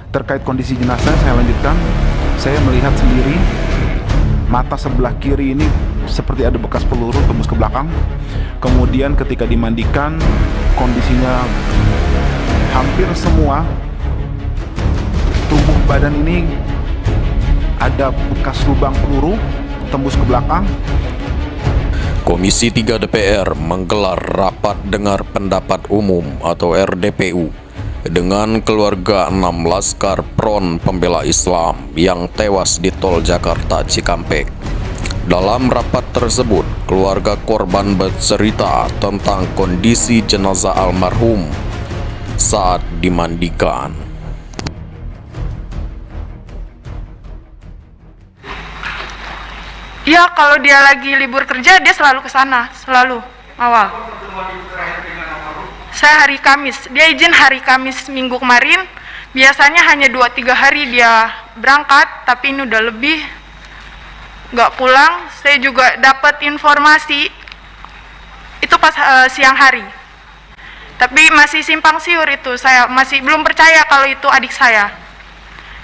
Terkait kondisi jenazah, saya lanjutkan. Saya melihat sendiri mata sebelah kiri ini seperti ada bekas peluru tembus ke belakang. Kemudian ketika dimandikan, kondisinya hampir semua tubuh badan ini ada bekas lubang peluru tembus ke belakang. Komisi 3 DPR menggelar rapat dengar pendapat umum atau RDPU dengan keluarga 6 Laskar Front Pembela Islam yang tewas di Tol Jakarta Cikampek. Dalam rapat tersebut, keluarga korban bercerita tentang kondisi jenazah almarhum saat dimandikan. Ya, kalau dia lagi libur kerja, dia selalu ke sana, selalu awal. Saya hari Kamis, dia izin hari Kamis minggu kemarin. Biasanya hanya 2-3 hari dia berangkat, tapi ini udah lebih nggak pulang. Saya juga dapat informasi itu pas siang hari, tapi masih simpang siur itu. Saya masih belum percaya kalau itu adik saya.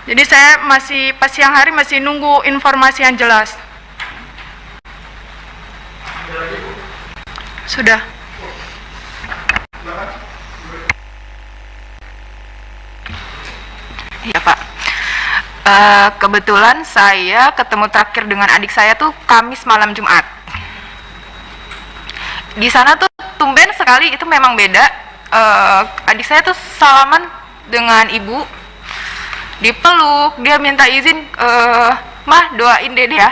Jadi saya masih pas siang hari masih nunggu informasi yang jelas. Sudah. Iya Pak, kebetulan saya ketemu terakhir dengan adik saya tuh Kamis malam Jumat. Di sana tuh tumben sekali, itu memang beda. Adik saya tuh salaman dengan ibu, dipeluk, dia minta izin, mah doain dede ya.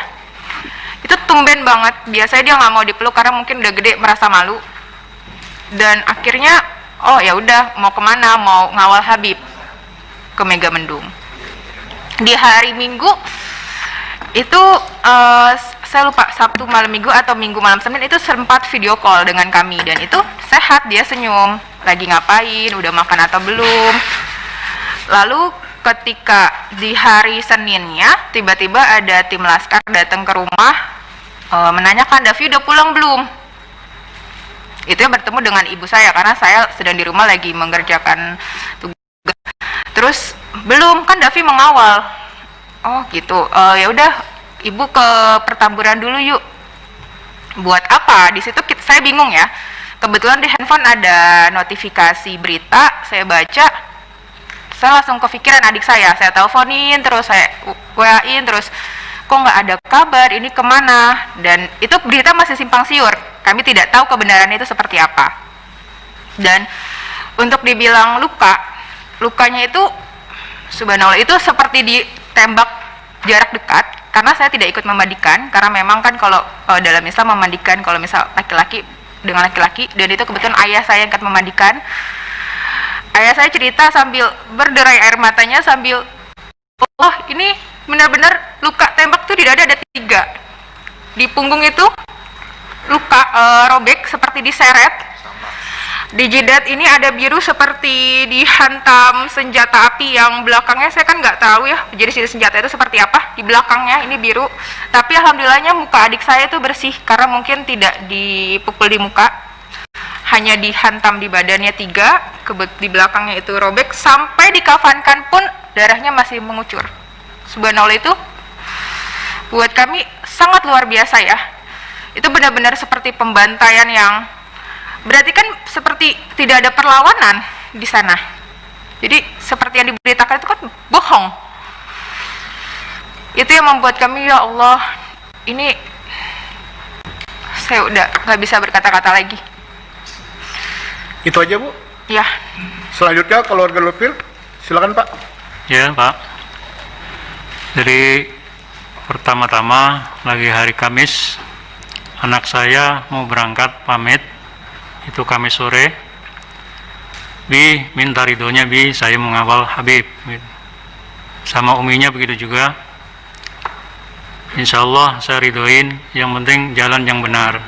Itu tumben banget. Biasanya dia nggak mau dipeluk karena mungkin udah gede, merasa malu. Dan akhirnya, oh ya udah, mau kemana? Mau ngawal Habib ke Megamendung. Di hari Minggu itu saya lupa Sabtu malam Minggu atau Minggu malam Senin itu sempat video call dengan kami, dan itu sehat, dia senyum, lagi ngapain, udah makan atau belum. Lalu ketika di hari Seninnya tiba-tiba ada tim Laskar datang ke rumah menanyakan, Davi udah pulang belum? Itu yang bertemu dengan ibu saya karena saya sedang di rumah lagi mengerjakan tugas. Terus belum, kan Davi mengawal. Oh gitu. Ya udah, ibu ke pertamburan dulu yuk. Buat apa? Di situ saya bingung ya. Kebetulan di handphone ada notifikasi berita, saya baca. Saya langsung kepikiran adik saya teleponin, terus saya WA-in, terus kok nggak ada kabar, ini kemana? Dan itu berita masih simpang siur. Kami tidak tahu kebenarannya itu seperti apa. Dan untuk dibilang lukanya itu subhanallah itu seperti ditembak jarak dekat, karena saya tidak ikut memandikan, karena memang kan kalau dalam Islam memandikan kalau misal laki-laki dengan laki-laki, dan itu kebetulan ayah saya yang akan memandikan. Ayah saya cerita sambil berderai air matanya, sambil, oh ini benar-benar luka tembak tuh di dada ada 3, di punggung itu luka robek seperti diseret. Di jidat ini ada biru seperti dihantam senjata api, yang belakangnya saya kan nggak tahu ya jadi senjata itu seperti apa. Di belakangnya ini biru, tapi alhamdulillahnya muka adik saya itu bersih karena mungkin tidak dipukul di muka, hanya dihantam di badannya 3, di belakangnya itu robek. Sampai dikafankan pun darahnya masih mengucur. Subhanallah, itu buat kami sangat luar biasa ya. Itu benar-benar seperti pembantaian yang berarti kan seperti tidak ada perlawanan di sana. Jadi seperti yang diberitakan itu kan bohong. Itu yang membuat kami, ya Allah, ini saya udah nggak bisa berkata-kata lagi. Itu aja Bu? Ya. Selanjutnya keluarga Lutfil, silakan Pak. Ya Pak. Jadi pertama-tama lagi hari Kamis, anak saya mau berangkat pamit. Itu Kamis sore, Bi minta ridhonya Bi, saya mengawal Habib. Sama uminya begitu juga. Insya Allah saya ridhoin, yang penting jalan yang benar.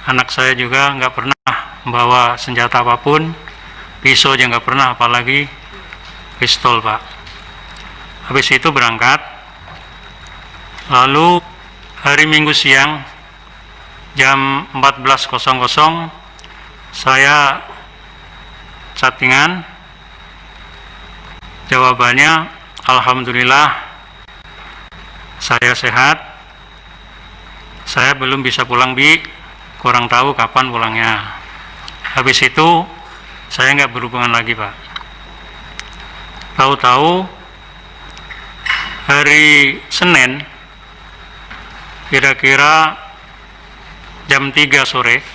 Anak saya juga nggak pernah membawa senjata apapun, pisau aja nggak pernah, apalagi pistol Pak. Habis itu berangkat. Lalu hari Minggu siang jam 14.00 saya chattingan Jawabannya, alhamdulillah saya sehat. Saya belum bisa pulang, Bi. Kurang tahu kapan pulangnya. Habis itu saya nggak berhubungan lagi, Pak. Tahu-tahu hari Senin kira-kira jam 3 sore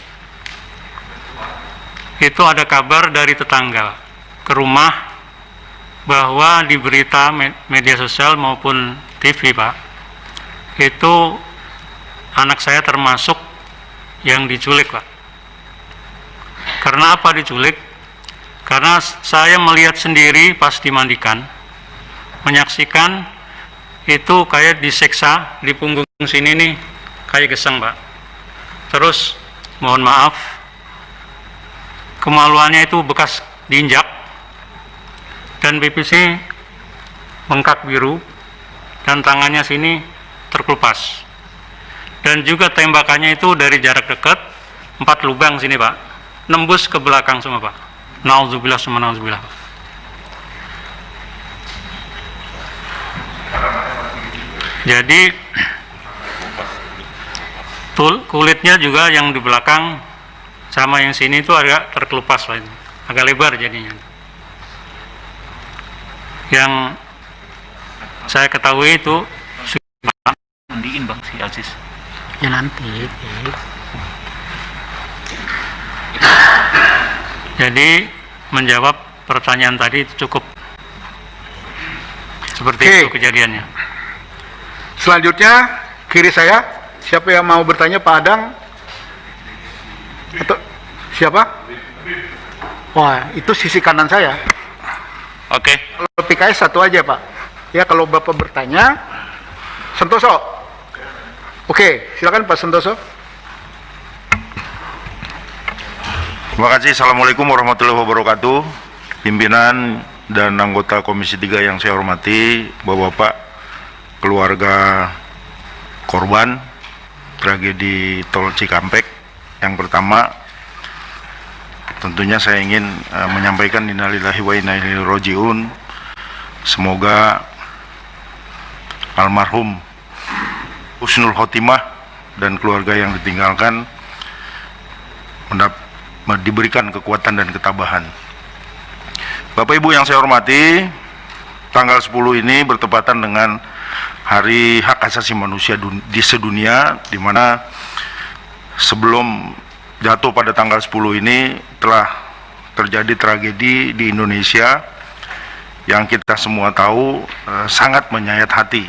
itu ada kabar dari tetangga ke rumah bahwa di berita media sosial maupun TV, Pak, itu anak saya termasuk yang diculik, Pak. Karena apa diculik? Karena saya melihat sendiri pas dimandikan, menyaksikan itu kayak diseksa di punggung sini nih, kayak geseng, Pak. Terus mohon maaf, kemaluannya itu bekas diinjak, dan PPC bengkak biru, dan tangannya sini terkelupas. Dan juga tembakannya itu dari jarak dekat, 4 lubang sini, Pak, nembus ke belakang semua, Pak. Nauzubillah summa nauzubillah. Jadi kulitnya juga yang di belakang sama yang sini itu agak terkelupas, Pak, agak lebar jadinya. Yang saya ketahui itu mandiin Bang si Aziz. Ya nanti. Jadi menjawab pertanyaan tadi itu cukup. Seperti Oke. itu kejadiannya. Selanjutnya kiri saya, siapa yang mau bertanya? Pak Adang atau siapa? Wah, itu sisi kanan saya. Oke. Kalau PKS satu aja, Pak. Ya, kalau Bapak bertanya, Sentoso. Oke, silakan Pak Sentoso. Terima kasih. Assalamualaikum warahmatullahi wabarakatuh. Pimpinan dan anggota Komisi 3 yang saya hormati, Bapak-bapak, keluarga korban tragedi Tol Cikampek. Yang pertama, tentunya saya ingin menyampaikan innalillahi wa inna ilaihi rajiun. Semoga almarhum husnul khotimah dan keluarga yang ditinggalkan diberikan kekuatan dan ketabahan. Bapak Ibu yang saya hormati, tanggal 10 ini bertepatan dengan Hari Hak Asasi Manusia di sedunia, di mana sebelum jatuh pada tanggal 10 ini telah terjadi tragedi di Indonesia yang kita semua tahu sangat menyayat hati,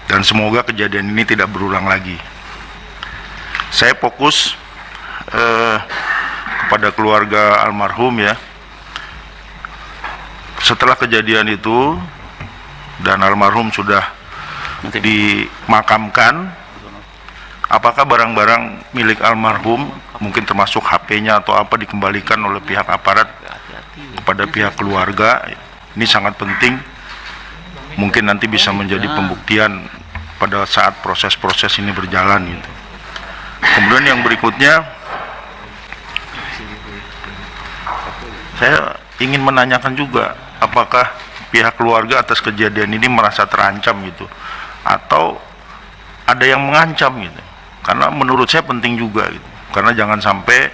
dan semoga kejadian ini tidak berulang lagi. Saya fokus kepada keluarga almarhum ya. Setelah kejadian itu dan almarhum sudah dimakamkan, apakah barang-barang milik almarhum, mungkin termasuk HP-nya atau apa, dikembalikan oleh pihak aparat kepada pihak keluarga? Ini sangat penting, mungkin nanti bisa menjadi pembuktian pada saat proses-proses ini berjalan gitu. Kemudian yang berikutnya, saya ingin menanyakan juga, apakah pihak keluarga atas kejadian ini merasa terancam gitu, atau ada yang mengancam gitu? Karena menurut saya penting juga gitu, karena jangan sampai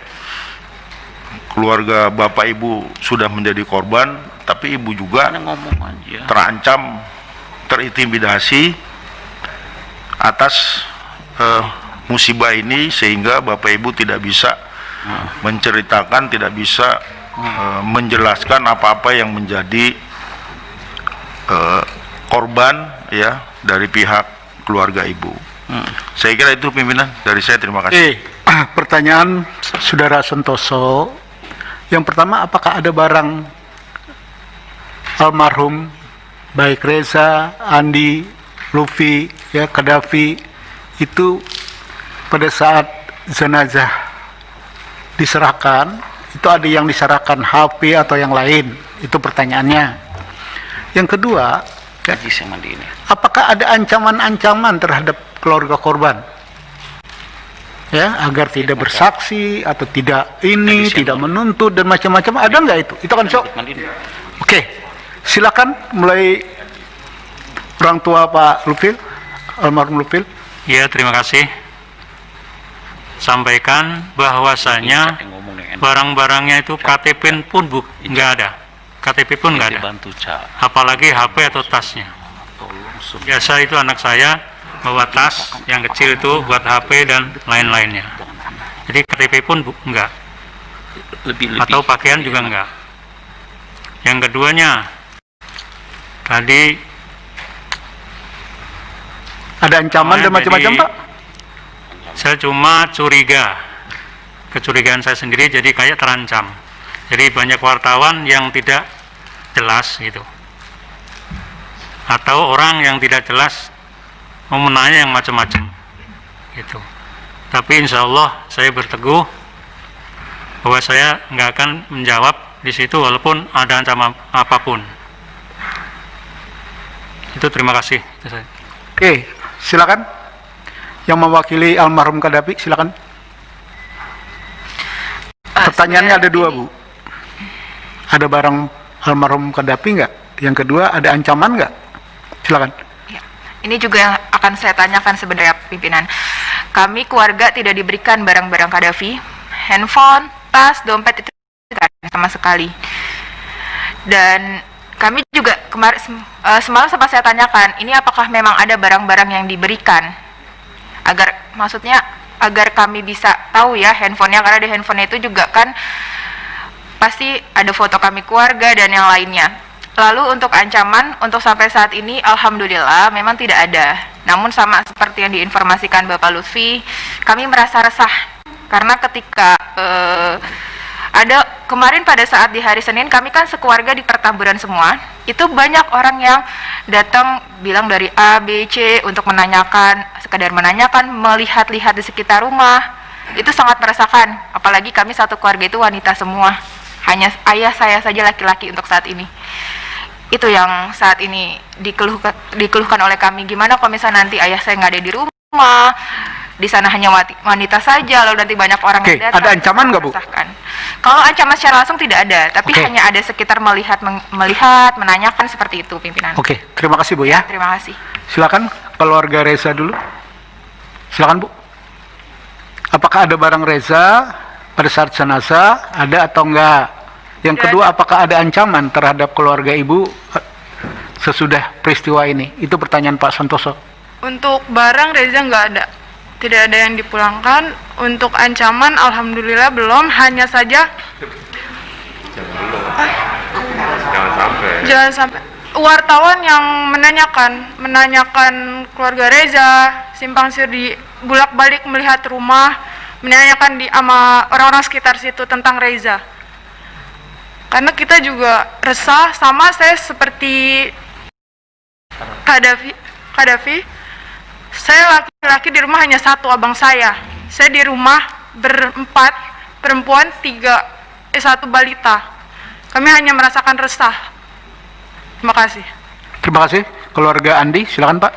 keluarga bapak ibu sudah menjadi korban, tapi ibu juga terancam, terintimidasi atas musibah ini, sehingga bapak ibu tidak bisa menceritakan, tidak bisa menjelaskan apa-apa yang menjadi korban ya dari pihak keluarga ibu. Saya kira itu pimpinan dari saya, terima kasih. Pertanyaan Saudara Sentoso. Yang pertama, apakah ada barang almarhum baik Reza, Andi, Lufi, ya, Kadafi itu pada saat jenazah diserahkan, itu ada yang diserahkan HP atau yang lain? Itu pertanyaannya. Yang kedua, ya, apakah ada ancaman-ancaman terhadap keluarga korban, ya, agar tidak bersaksi atau tidak ini, tidak menuntut dan macam-macam? Ada nggak itu? Itu kan sok. Oke. Silakan mulai orang tua Pak Lupil, almarhum Lupil. Ya, terima kasih. Sampaikan bahwasanya barang-barangnya itu KTP pun nggak ada. KTP pun nggak ada. Apalagi HP atau tasnya. Biasa itu anak saya bawa tas yang kecil itu buat HP dan lain-lainnya. Jadi KTP pun enggak. Atau pakaian juga enggak. Yang keduanya, tadi ada ancaman dan macam-macam, Pak? Saya cuma curiga. Kecurigaan saya sendiri jadi kayak terancam. Jadi banyak wartawan yang tidak jelas gitu. Atau orang yang tidak jelas mau menanya yang macam-macam gitu. Tapi insya Allah saya berteguh bahwa saya nggak akan menjawab di situ walaupun ada ancaman apapun. Itu terima kasih. Itu saya. Oke, silakan. Yang mewakili almarhum Qaddafi, silakan. Pertanyaannya ada dua, Bu. Ada barang almarhum Qaddafi nggak? Yang kedua, ada ancaman nggak? Silakan. Ya. Ini juga yang akan saya tanyakan sebenarnya pimpinan. Kami keluarga tidak diberikan barang-barang Qaddafi, handphone, tas, dompet itu tidak ada sama sekali. Dan kami juga semalam sempat saya tanyakan, ini apakah memang ada barang-barang yang diberikan? Maksudnya agar kami bisa tahu ya handphonenya, karena di handphone itu juga kan pasti ada foto kami keluarga dan yang lainnya. Lalu untuk ancaman, untuk sampai saat ini alhamdulillah memang tidak ada. Namun sama seperti yang diinformasikan Bapak Lutfi, kami merasa resah karena ketika ada kemarin pada saat di hari Senin, kami kan sekeluarga di Pertamburan semua, itu banyak orang yang datang bilang dari A, B, C untuk menanyakan, sekedar menanyakan, melihat-lihat di sekitar rumah. Itu sangat meresahkan, apalagi kami satu keluarga itu wanita semua, hanya ayah saya saja laki-laki untuk saat ini. Itu yang saat ini dikeluhkan oleh kami. Gimana kalau misalnya nanti ayah saya nggak ada di rumah, di sana hanya wanita saja, lalu nanti banyak orang yang datang. Ada ancaman nggak, Bu? Kalau ancaman secara langsung tidak ada, tapi hanya ada sekitar melihat, menanyakan seperti itu, pimpinan. Oke, terima kasih, Bu ya. Terima kasih. Silakan keluarga Reza dulu. Silakan, Bu. Apakah ada barang Reza pada saat jenazah, ada atau enggak? Yang kedua, apakah ada ancaman terhadap keluarga Ibu sesudah peristiwa ini? Itu pertanyaan Pak Santoso. Untuk barang Reza nggak ada. Tidak ada yang dipulangkan. Untuk ancaman alhamdulillah belum, hanya saja jangan sampai wartawan yang menanyakan keluarga Reza, simpang siur di bolak-balik melihat rumah, menanyakan sama orang-orang sekitar situ tentang Reza. Karena kita juga resah, sama saya seperti Qaddafi. Saya laki-laki di rumah hanya satu, abang saya. Saya di rumah berempat, perempuan satu balita. Kami hanya merasakan resah. Terima kasih. Terima kasih. Keluarga Andi, silakan Pak.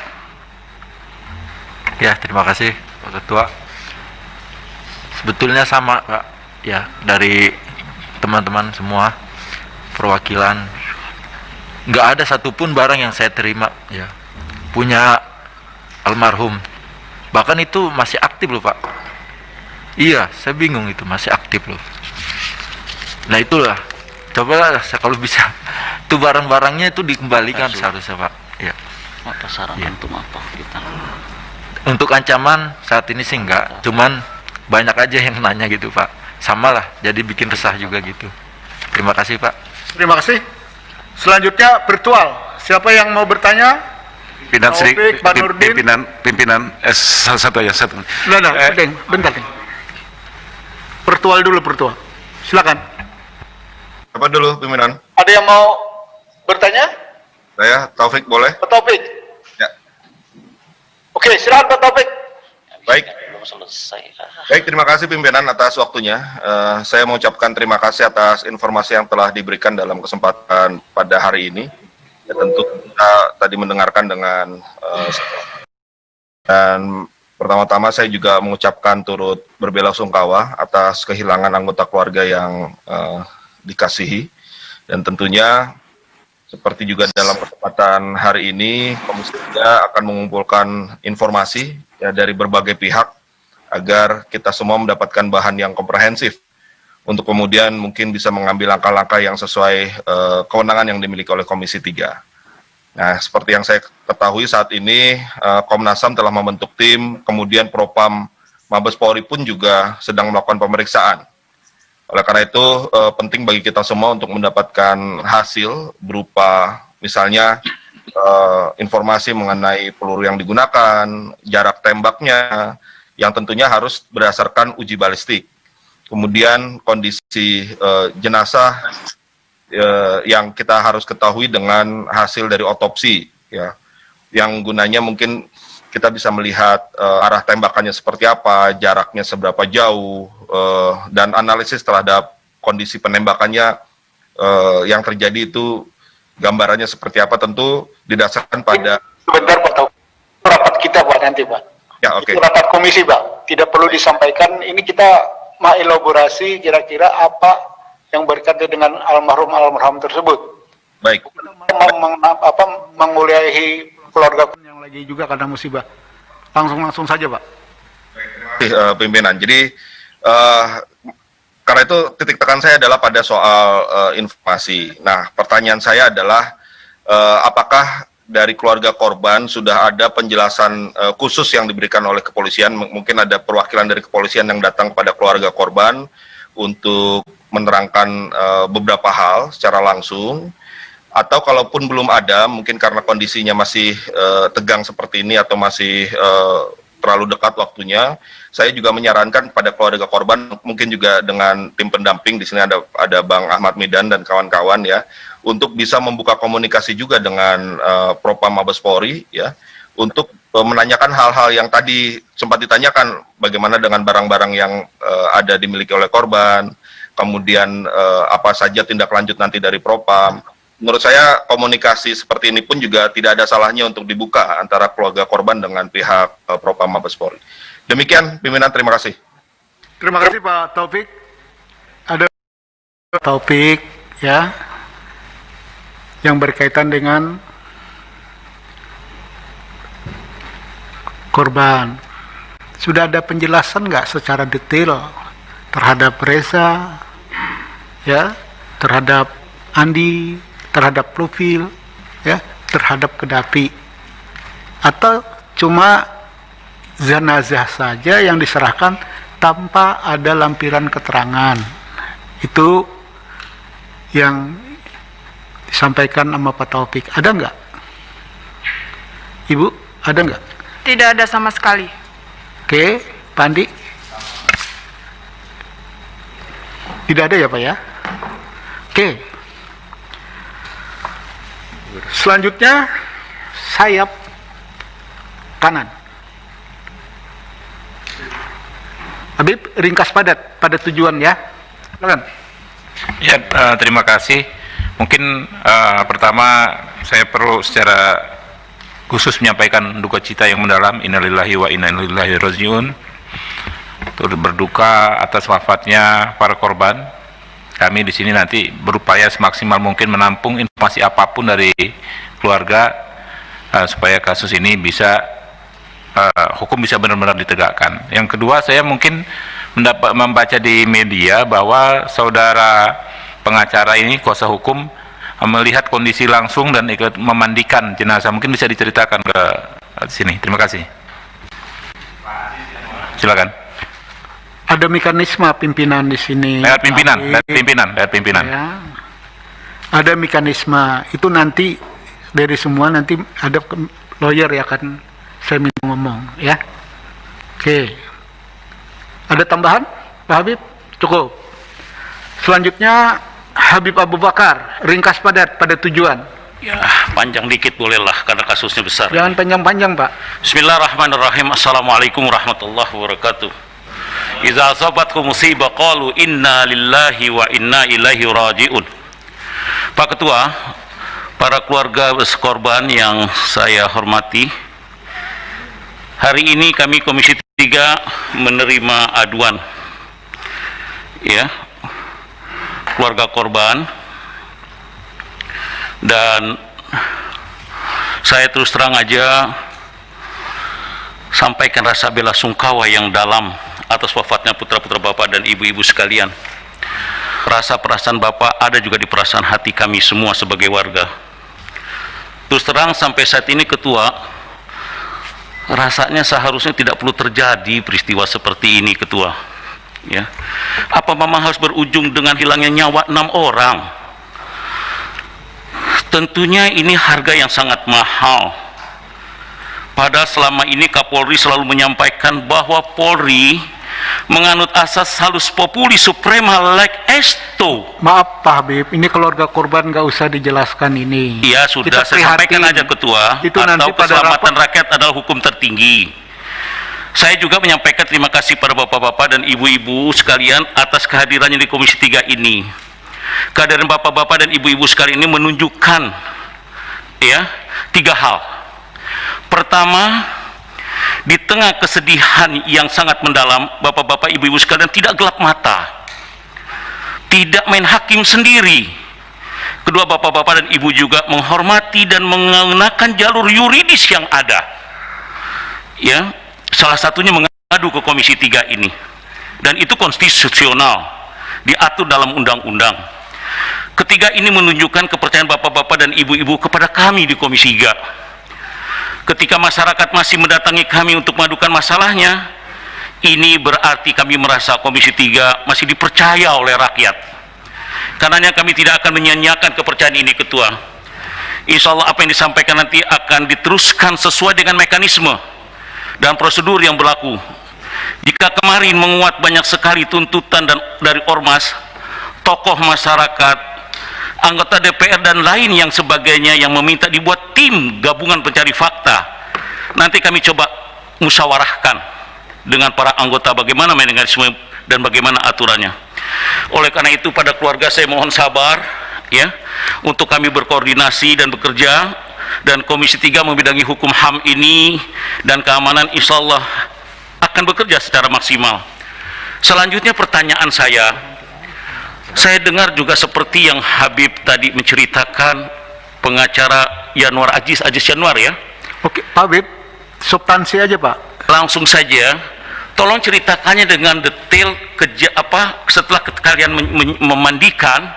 Ya, terima kasih Pak Ketua. Sebetulnya sama Pak, ya, dari teman-teman semua perwakilan, nggak ada satupun barang yang saya terima ya punya almarhum, bahkan itu masih aktif loh Pak. Iya, saya bingung, itu masih aktif loh. Nah itulah, cobalah kalau bisa itu barang-barangnya itu dikembalikan seharusnya Pak ya. Apa saran ya. untuk apa kita? Untuk ancaman saat ini sih enggak, cuman banyak aja yang nanya gitu Pak, sama lah, jadi bikin resah juga gitu. Terima kasih Pak. Terima kasih. Selanjutnya virtual. Siapa yang mau bertanya? Pimpinan Sri, Pak Nurdin. pimpinan satu aja satu. Bentar. Virtual dulu, virtual. Silakan. Apa dulu pimpinan? Ada yang mau bertanya? Saya Taufik, boleh? Pak Taufik. Ya. Oke, silakan Pak Taufik. Baik. Belum selesai. Baik, terima kasih pimpinan atas waktunya. Saya mengucapkan terima kasih atas informasi yang telah diberikan dalam kesempatan pada hari ini. Ya, tentu kita tadi mendengarkan dengan dan pertama-tama saya juga mengucapkan turut berbelasungkawa atas kehilangan anggota keluarga yang dikasihi, dan tentunya Seperti juga dalam kesempatan hari ini, Komisi 3 akan mengumpulkan informasi ya, dari berbagai pihak agar kita semua mendapatkan bahan yang komprehensif untuk kemudian mungkin bisa mengambil langkah-langkah yang sesuai kewenangan yang dimiliki oleh Komisi 3. Nah, seperti yang saya ketahui saat ini, Komnas HAM telah membentuk tim, kemudian Propam Mabes Polri pun juga sedang melakukan pemeriksaan. Oleh karena itu, penting bagi kita semua untuk mendapatkan hasil berupa misalnya informasi mengenai peluru yang digunakan, jarak tembaknya, yang tentunya harus berdasarkan uji balistik. Kemudian kondisi jenazah yang kita harus ketahui dengan hasil dari otopsi, ya, yang gunanya mungkin kita bisa melihat arah tembakannya seperti apa, jaraknya seberapa jauh, dan analisis terhadap kondisi penembakannya yang terjadi itu gambarannya seperti apa, tentu didasarkan pada... Sebentar Pak Taufik, rapat kita Pak nanti Pak. Ya, oke. Itu rapat komisi Pak, tidak perlu disampaikan, ini kita mengelaborasi kira-kira apa yang berkaitan dengan almarhum tersebut. Baik. Menguliahi keluarga yang lagi juga karena musibah. Langsung saja Pak. Pimpinan. Jadi karena itu titik tekan saya adalah pada soal informasi. Nah, pertanyaan saya adalah apakah dari keluarga korban sudah ada penjelasan khusus yang diberikan oleh kepolisian? Mungkin ada perwakilan dari kepolisian yang datang kepada keluarga korban untuk menerangkan beberapa hal secara langsung, atau kalaupun belum ada, mungkin karena kondisinya masih tegang seperti ini atau masih terlalu dekat waktunya, saya juga menyarankan pada keluarga korban, mungkin juga dengan tim pendamping, di sini ada Bang Ahmad Midan dan kawan-kawan ya, untuk bisa membuka komunikasi juga dengan Propam Mabes Polri ya, untuk menanyakan hal-hal yang tadi sempat ditanyakan, bagaimana dengan barang-barang yang ada dimiliki oleh korban, kemudian apa saja tindak lanjut nanti dari Propam. Menurut saya komunikasi seperti ini pun juga tidak ada salahnya untuk dibuka antara keluarga korban dengan pihak Propam Mabes Polri. Demikian pimpinan, terima kasih. Terima kasih Pak Taufik. Ada Taufik ya yang berkaitan dengan korban. Sudah ada penjelasan nggak secara detail terhadap Reza, ya, terhadap Andi, terhadap Profil, ya, terhadap Kedapi, atau cuma jenazah saja yang diserahkan tanpa ada lampiran keterangan? Itu yang disampaikan sama Pak Taufik. Ada nggak? Ibu, ada nggak? Tidak ada sama sekali. Oke, Pak Andi? Tidak ada ya Pak ya? Oke. Selanjutnya sayap kanan. Habib, ringkas padat pada tujuan ya. Silakan. Ya, terima kasih. Mungkin pertama saya perlu secara khusus menyampaikan duka cita yang mendalam, innalillahi wa inna ilaihi rajiun. Turut berduka atas wafatnya para korban. Kami di sini nanti berupaya semaksimal mungkin menampung informasi apapun dari keluarga supaya kasus ini bisa hukum bisa benar-benar ditegakkan. Yang kedua, saya mungkin membaca di media bahwa saudara pengacara ini, kuasa hukum, melihat kondisi langsung dan ikut memandikan jenazah. Mungkin bisa diceritakan ke sini. Terima kasih. Silakan. Ada mekanisme pimpinan di sini. Pimpinan. Ya. Ada mekanisme itu nanti dari semua, nanti ada lawyer ya kan saya minta ngomong ya. Oke. Ada tambahan Pak Habib? Cukup. Selanjutnya Habib Abu Bakar, ringkas padat pada tujuan. Ya, panjang dikit bolehlah karena kasusnya besar. Jangan panjang-panjang Pak. Bismillahirrahmanirrahim. Assalamualaikum warahmatullahi wabarakatuh. Iza asabatkum musibah qalu inna lillahi wa inna ilaihi raji'un. Pak Ketua, para keluarga korban yang saya hormati, hari ini kami Komisi 3 menerima aduan ya keluarga korban Dan saya terus terang aja sampaikan rasa bela sungkawa yang dalam atas wafatnya putra-putra Bapak dan ibu-ibu sekalian. Rasa perasaan Bapak ada juga di perasaan hati kami semua sebagai warga. Terus terang sampai saat ini Ketua, rasanya seharusnya tidak perlu terjadi peristiwa seperti ini Ketua. Ya. Apa memang harus berujung dengan hilangnya nyawa 6 orang? Tentunya ini harga yang sangat mahal. Padahal selama ini Kapolri selalu menyampaikan bahwa Polri menganut asas halus populi suprema leg esto. Maaf Pak Habib, ini keluarga korban nggak usah dijelaskan ini. Iya sudah, saya sampaikan aja Ketua. Itu atau nanti pada keselamatan rakyat adalah hukum tertinggi. Saya juga menyampaikan terima kasih pada bapak-bapak dan ibu-ibu sekalian atas kehadirannya di Komisi 3 ini. Kehadiran bapak-bapak dan ibu-ibu sekalian ini menunjukkan ya 3 hal. Pertama, di tengah kesedihan yang sangat mendalam, bapak-bapak ibu-ibu sekalian tidak gelap mata, tidak main hakim sendiri. Kedua, bapak-bapak dan ibu juga menghormati dan menggunakan jalur yuridis yang ada. Ya, salah satunya mengadu ke Komisi 3 ini, dan itu konstitusional, diatur dalam undang-undang. Ketiga, ini menunjukkan kepercayaan bapak-bapak dan ibu-ibu kepada kami di Komisi 3. Ketika masyarakat masih mendatangi kami untuk mengadukan masalahnya, ini berarti kami merasa Komisi 3 masih dipercaya oleh rakyat. Karenanya kami tidak akan menyia-nyiakan kepercayaan ini Ketua. Insya Allah apa yang disampaikan nanti akan diteruskan sesuai dengan mekanisme dan prosedur yang berlaku. Jika kemarin menguat banyak sekali tuntutan dari ormas, tokoh masyarakat, anggota DPR dan lain yang sebagainya yang meminta dibuat tim gabungan pencari fakta, nanti kami coba musyawarahkan dengan para anggota bagaimana mekanisme dan bagaimana aturannya. Oleh karena itu pada keluarga saya mohon sabar ya untuk kami berkoordinasi dan bekerja, dan Komisi 3 membidangi hukum HAM ini dan keamanan insya Allah akan bekerja secara maksimal. Selanjutnya pertanyaan saya dengar juga seperti yang Habib tadi menceritakan, pengacara Yanwar Aziz Yanwar ya. Oke Pak Habib, substansi aja Pak. Langsung saja, tolong ceritakannya dengan detail setelah kalian memandikan,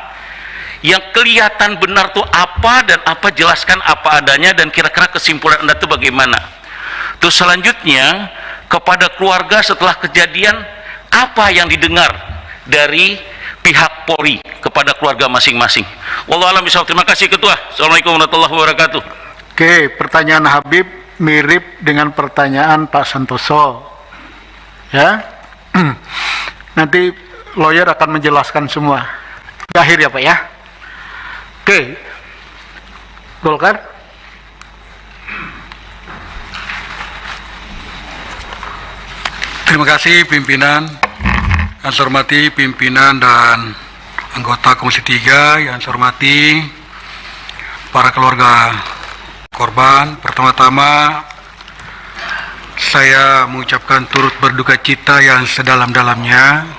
yang kelihatan benar tuh apa dan apa, jelaskan apa adanya dan kira-kira kesimpulan Anda itu bagaimana. Terus selanjutnya kepada keluarga setelah kejadian, apa yang didengar dari pihak Polri kepada keluarga masing-masing. Wallahu a'lam bishawab. Terima kasih Ketua. Assalamualaikum warahmatullahi wabarakatuh. Oke, pertanyaan Habib mirip dengan pertanyaan Pak Santoso. Ya. Nanti lawyer akan menjelaskan semua. Di akhir ya Pak ya. Oke. Golkar. Terima kasih pimpinan. Yang saya hormati pimpinan dan anggota Komisi 3, yang saya hormati para keluarga korban. Pertama-tama saya mengucapkan turut berduka cita yang sedalam-dalamnya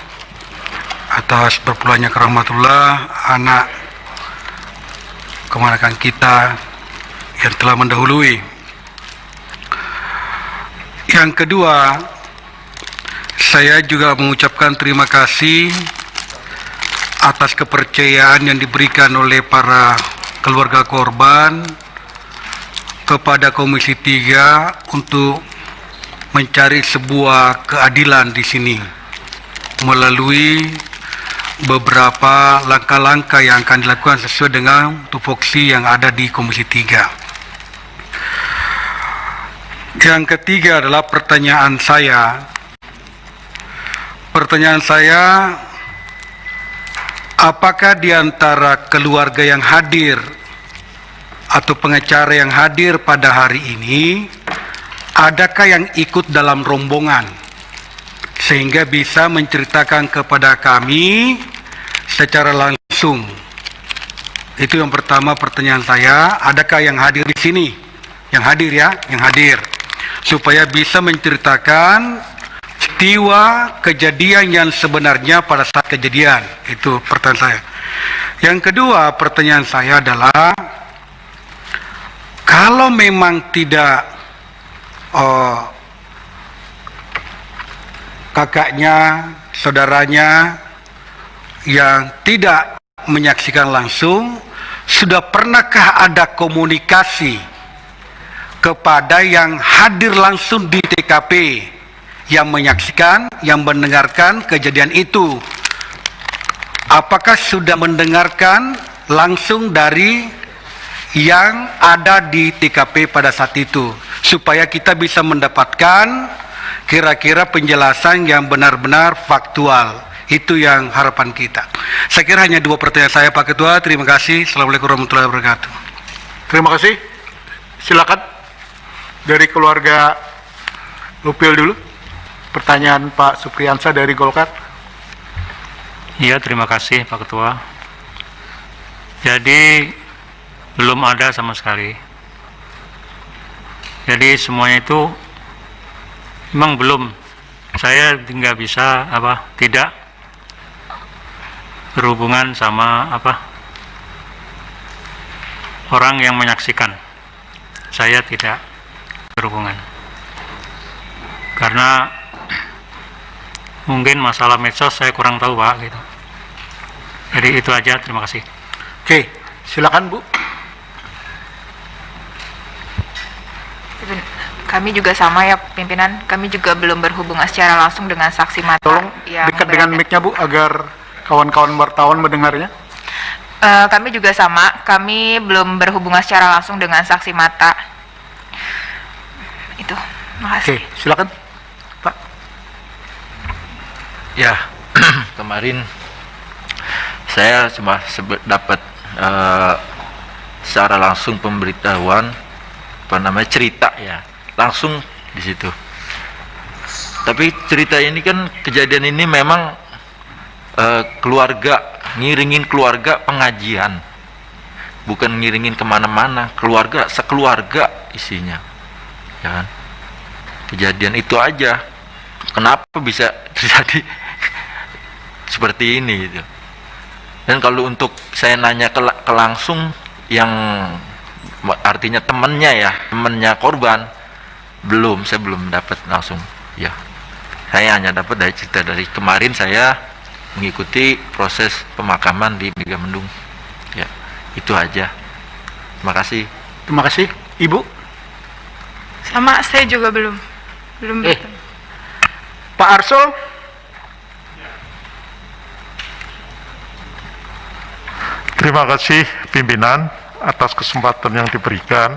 atas berpulangnya ke rahmatullah anak keponakan kita yang telah mendahului. Yang kedua, saya juga mengucapkan terima kasih atas kepercayaan yang diberikan oleh para keluarga korban kepada Komisi 3 untuk mencari sebuah keadilan di sini melalui beberapa langkah-langkah yang akan dilakukan sesuai dengan tupoksi yang ada di Komisi 3. Yang ketiga adalah pertanyaan saya. Apakah di antara keluarga yang hadir atau pengacara yang hadir pada hari ini, adakah yang ikut dalam rombongan sehingga bisa menceritakan kepada kami secara langsung? Itu yang pertama pertanyaan saya. Adakah yang hadir di sini? Yang hadir ya, yang hadir, supaya bisa menceritakan peristiwa kejadian yang sebenarnya pada saat kejadian. Itu pertanyaan saya. Yang kedua pertanyaan saya adalah, kalau memang tidak kakaknya, saudaranya yang tidak menyaksikan langsung, sudah pernahkah ada komunikasi kepada yang hadir langsung di TKP, yang menyaksikan, yang mendengarkan kejadian itu? Apakah sudah mendengarkan langsung dari yang ada di TKP pada saat itu, supaya kita bisa mendapatkan kira-kira penjelasan yang benar-benar faktual? Itu yang harapan kita. Saya kira hanya 2 pertanyaan saya, Pak Ketua. Terima kasih. Assalamualaikum warahmatullahi wabarakatuh. Terima kasih. Silakan dari keluarga Lupil dulu. Pertanyaan Pak Supriyansa dari Golkar. Iya, terima kasih Pak Ketua. Jadi belum ada sama sekali. Jadi semuanya itu memang belum. Saya nggak bisa tidak berhubungan sama orang yang menyaksikan. Saya tidak berhubungan karena mungkin masalah medsos saya kurang tahu, Pak, gitu. Jadi itu aja, terima kasih. Oke, silakan Bu. Kami juga sama ya pimpinan, kami juga belum berhubungan secara langsung dengan saksi mata. Tolong yang dekat dengan mic-nya Bu, agar kawan-kawan wartawan mendengarnya. Kami juga sama, kami belum berhubungan secara langsung dengan saksi mata. Itu, makasih. Oke, silakan Pak. Ya, kemarin saya cuma dapat secara langsung pemberitahuan, cerita ya, langsung di situ. Tapi cerita ini kan, kejadian ini memang keluarga, ngiringin keluarga pengajian, bukan ngiringin kemana-mana, keluarga, sekeluarga isinya, ya kan? Kejadian itu aja, kenapa bisa terjadi seperti ini gitu. Dan kalau untuk saya nanya ke langsung, yang artinya temennya korban, saya belum dapat langsung ya. Saya hanya dapat dari cerita dari kemarin saya mengikuti proses pemakaman di Megamendung ya, itu aja. Terima kasih. Terima kasih. Ibu? Sama, saya juga belum bertemu. Pak Arsul? Terima kasih pimpinan atas kesempatan yang diberikan.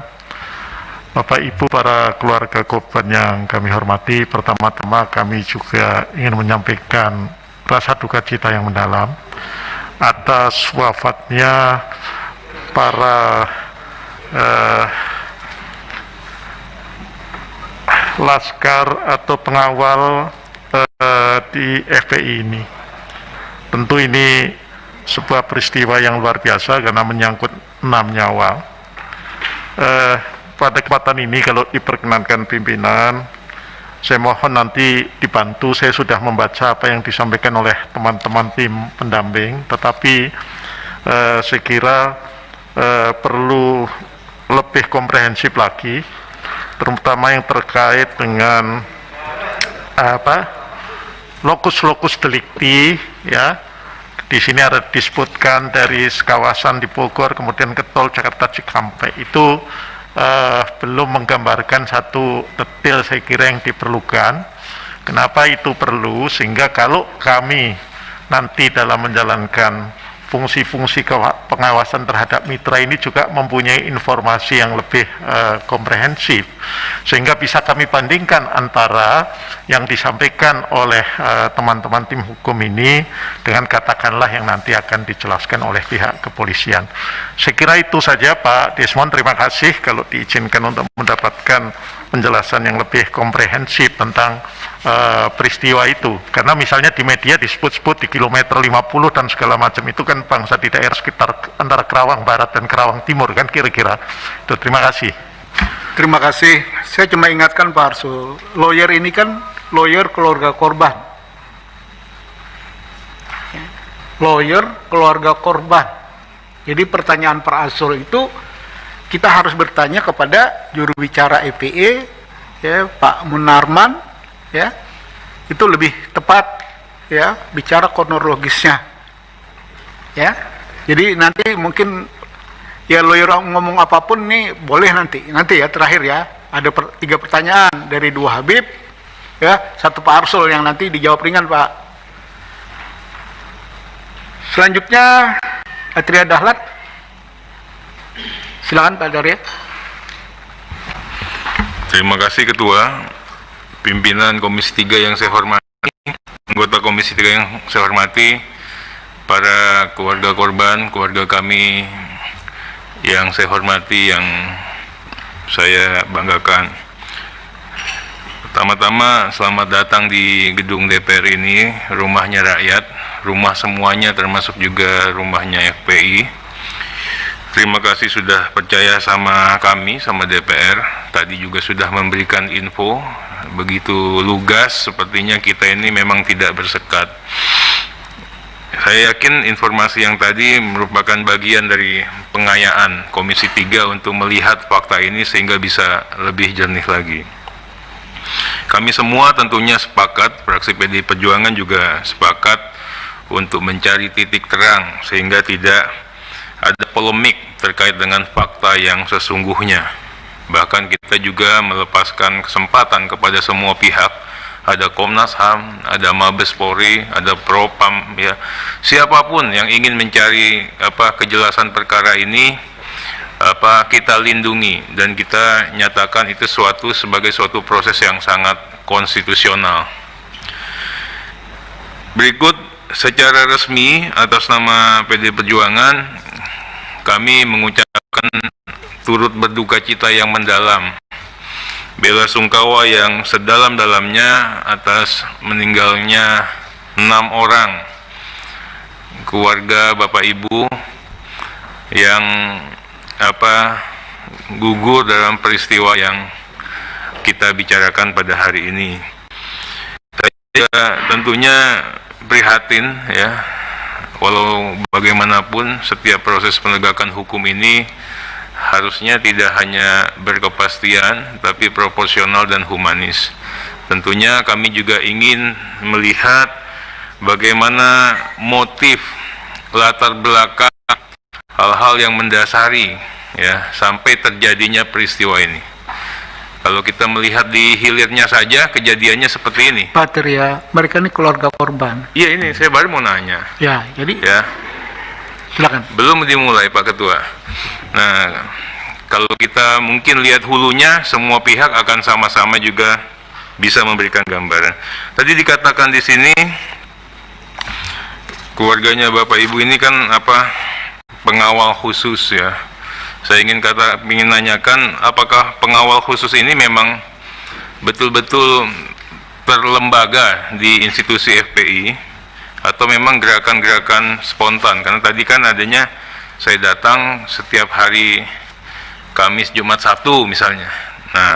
Bapak Ibu, para keluarga korban yang kami hormati, pertama-tama kami juga ingin menyampaikan rasa duka cita yang mendalam atas wafatnya para laskar atau pengawal di FPI ini. Tentu ini sebuah peristiwa yang luar biasa karena menyangkut 6 nyawa. Pada kesempatan ini, kalau diperkenankan pimpinan, saya mohon nanti dibantu. Saya sudah membaca apa yang disampaikan oleh teman-teman tim pendamping, tetapi saya kira perlu lebih komprehensif lagi, terutama yang terkait dengan lokus-lokus delikti ya. Di sini ada disebutkan dari kawasan di Bogor kemudian ke tol Jakarta Cikampek, itu belum menggambarkan satu detail saya kira yang diperlukan. Kenapa itu perlu? Sehingga kalau kami nanti dalam menjalankan fungsi-fungsi pengawasan terhadap mitra ini juga mempunyai informasi yang lebih komprehensif, sehingga bisa kami bandingkan antara yang disampaikan oleh teman-teman tim hukum ini dengan katakanlah yang nanti akan dijelaskan oleh pihak kepolisian. Saya kira itu saja Pak Desmond, terima kasih kalau diizinkan untuk mendapatkan penjelasan yang lebih komprehensif tentang peristiwa itu, karena misalnya di media disebut-sebut di kilometer 50 dan segala macam, itu kan bangsa di daerah sekitar antara Kerawang Barat dan Kerawang Timur kan kira-kira itu. Terima kasih. Terima kasih. Saya cuma ingatkan Pak Arsul, lawyer ini kan lawyer keluarga korban. Lawyer keluarga korban. Jadi pertanyaan Pak Arsul itu kita harus bertanya kepada juru bicara EPE, ya, Pak Munarman, ya, itu lebih tepat, ya, bicara kronologisnya, ya. Jadi nanti mungkin ya lawyer ngomong apapun nih boleh nanti ya terakhir ya ada 3 pertanyaan dari 2 Habib, ya, 1 Pak Arsul yang nanti dijawab ringan Pak. Selanjutnya Atria Dahlan. Silakan Pak Darya. Terima kasih Ketua, pimpinan Komisi 3 yang saya hormati, anggota Komisi 3 yang saya hormati, para keluarga korban, keluarga kami yang saya hormati, yang saya banggakan. Pertama-tama, selamat datang di gedung DPR ini, rumahnya rakyat, rumah semuanya termasuk juga rumahnya FPI. Terima kasih sudah percaya sama kami, sama DPR. Tadi juga sudah memberikan info, begitu lugas, sepertinya kita ini memang tidak bersekat. Saya yakin informasi yang tadi merupakan bagian dari pengayaan Komisi 3 untuk melihat fakta ini sehingga bisa lebih jernih lagi. Kami semua tentunya sepakat, fraksi PDI Perjuangan juga sepakat untuk mencari titik terang sehingga tidak ada polemik terkait dengan fakta yang sesungguhnya. Bahkan kita juga melepaskan kesempatan kepada semua pihak, ada Komnas HAM, ada Mabes Polri, ada Propam, ya, siapapun yang ingin mencari kejelasan perkara ini, kita lindungi dan kita nyatakan itu sebagai suatu proses yang sangat konstitusional. Berikut secara resmi atas nama PDI Perjuangan kami mengucapkan turut berduka cita yang mendalam, bela sungkawa yang sedalam-dalamnya atas meninggalnya 6 orang keluarga Bapak Ibu yang gugur dalam peristiwa yang kita bicarakan pada hari ini. Saya tentunya prihatin, ya, walau bagaimanapun setiap proses penegakan hukum ini harusnya tidak hanya berkepastian tapi proporsional dan humanis. Tentunya kami juga ingin melihat bagaimana motif, latar belakang, hal-hal yang mendasari, ya, sampai terjadinya peristiwa ini. Kalau kita melihat di hilirnya saja kejadiannya seperti ini. Pak Tirya, mereka ini keluarga korban. Iya, ini saya baru mau nanya. Ya, jadi ya. Silakan. Belum dimulai Pak Ketua. Nah, kalau kita mungkin lihat hulunya, semua pihak akan sama-sama juga bisa memberikan gambaran. Tadi dikatakan di sini keluarganya Bapak Ibu ini kan pengawal khusus, ya. Saya ingin nanyakan, apakah pengawal khusus ini memang betul-betul terlembaga di institusi FPI atau memang gerakan-gerakan spontan? Karena tadi kan adanya saya datang setiap hari Kamis, Jumat, Sabtu misalnya. Nah,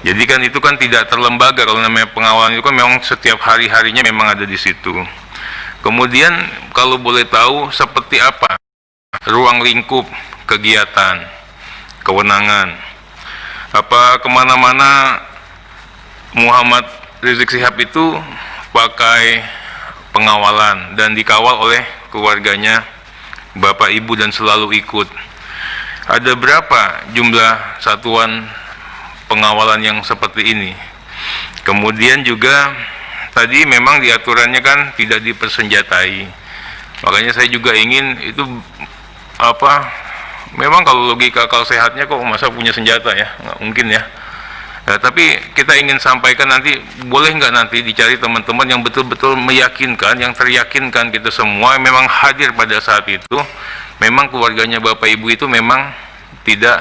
jadi kan itu kan tidak terlembaga. Kalau namanya pengawalan itu kan memang setiap hari-harinya memang ada di situ. Kemudian kalau boleh tahu seperti apa ruang lingkup kegiatan, kewenangan, kemana-mana Muhammad Rizik Syihab itu pakai pengawalan dan dikawal oleh keluarganya Bapak Ibu dan selalu ikut. Ada berapa jumlah satuan pengawalan yang seperti ini? Kemudian juga tadi memang diaturannya kan tidak dipersenjatai. Makanya saya juga ingin itu memang kalau logika akal sehatnya kok masa punya senjata, ya, nggak mungkin, ya. Nah, tapi kita ingin sampaikan nanti, boleh nggak nanti dicari teman-teman yang betul-betul meyakinkan, yang teryakinkan kita semua memang hadir pada saat itu, memang keluarganya Bapak Ibu itu memang tidak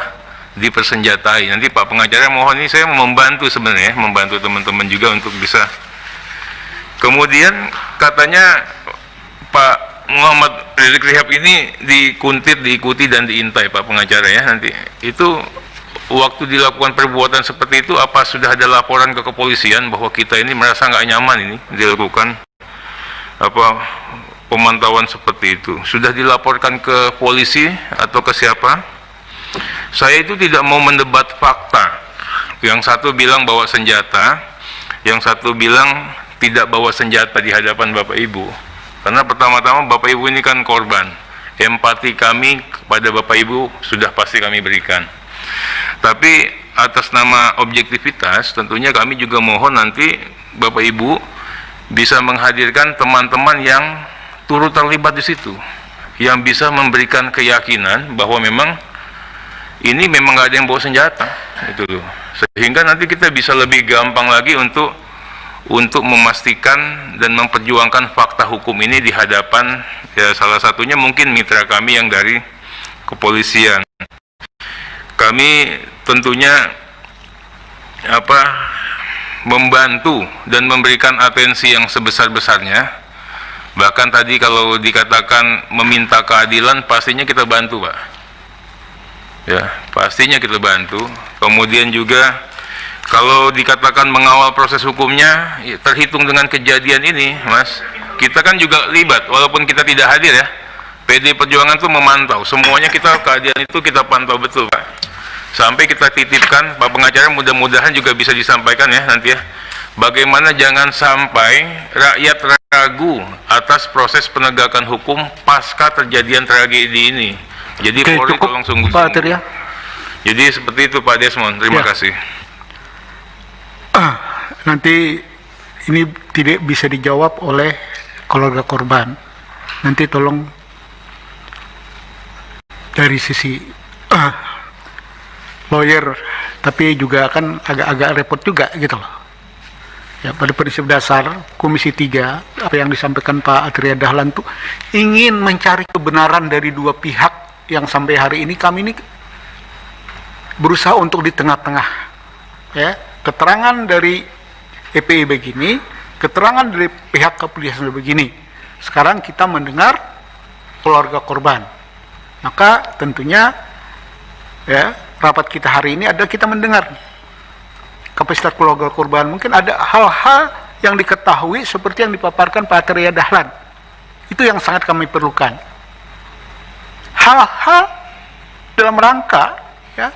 dipersenjatai. Nanti Pak pengacara mohon, ini saya membantu sebenarnya, membantu teman-teman juga untuk bisa. Kemudian katanya Pak Muhammad Rizik Syihab ini dikuntit, diikuti dan diintai Pak pengacara, ya. Nanti itu waktu dilakukan perbuatan seperti itu, apa sudah ada laporan ke kepolisian bahwa kita ini merasa nggak nyaman ini dilakukan pemantauan seperti itu? Sudah dilaporkan ke polisi atau ke siapa? Saya itu tidak mau mendebat fakta. Yang satu bilang bawa senjata, yang satu bilang tidak bawa senjata di hadapan Bapak Ibu. Karena pertama-tama Bapak Ibu ini kan korban. Empati kami kepada Bapak Ibu sudah pasti kami berikan. Tapi atas nama objektivitas, tentunya kami juga mohon nanti Bapak Ibu bisa menghadirkan teman-teman yang turut terlibat di situ, yang bisa memberikan keyakinan bahwa memang ini memang nggak ada yang bawa senjata, itu loh. Sehingga nanti kita bisa lebih gampang lagi untuk memastikan dan memperjuangkan fakta hukum ini di hadapan ya salah satunya mungkin mitra kami yang dari kepolisian. Kami tentunya membantu dan memberikan atensi yang sebesar-besarnya. Bahkan tadi kalau dikatakan meminta keadilan, pastinya kita bantu, Pak. Ya, pastinya kita bantu. Kemudian juga kalau dikatakan mengawal proses hukumnya, ya, terhitung dengan kejadian ini, Mas, kita kan juga libat, walaupun kita tidak hadir ya. PD Perjuangan itu memantau, semuanya keadilan itu kita pantau betul, Pak. Sampai kita titipkan, Pak Pengacara mudah-mudahan juga bisa disampaikan ya nanti ya. Bagaimana jangan sampai rakyat ragu atas proses penegakan hukum pasca terjadian tragedi ini. Jadi Polri tolong sungguh-sungguh. Ya. Jadi seperti itu Pak Desmond, terima kasih. Nanti ini tidak bisa dijawab oleh keluarga korban. Nanti tolong dari sisi lawyer, tapi juga kan agak-agak repot juga gitu loh. Ya, pada prinsip dasar Komisi 3 apa yang disampaikan Pak Atria Dahlan itu ingin mencari kebenaran dari dua pihak yang sampai hari ini kami ini berusaha untuk di tengah-tengah. Ya, keterangan dari EPI begini, keterangan dari pihak kepolisian begini. Sekarang kita mendengar keluarga korban. Maka tentunya ya rapat kita hari ini adalah kita mendengar kapasitas keluarga korban. Mungkin ada hal-hal yang diketahui seperti yang dipaparkan Pak Atria Dahlan. Itu yang sangat kami perlukan. Hal-hal dalam rangka ya,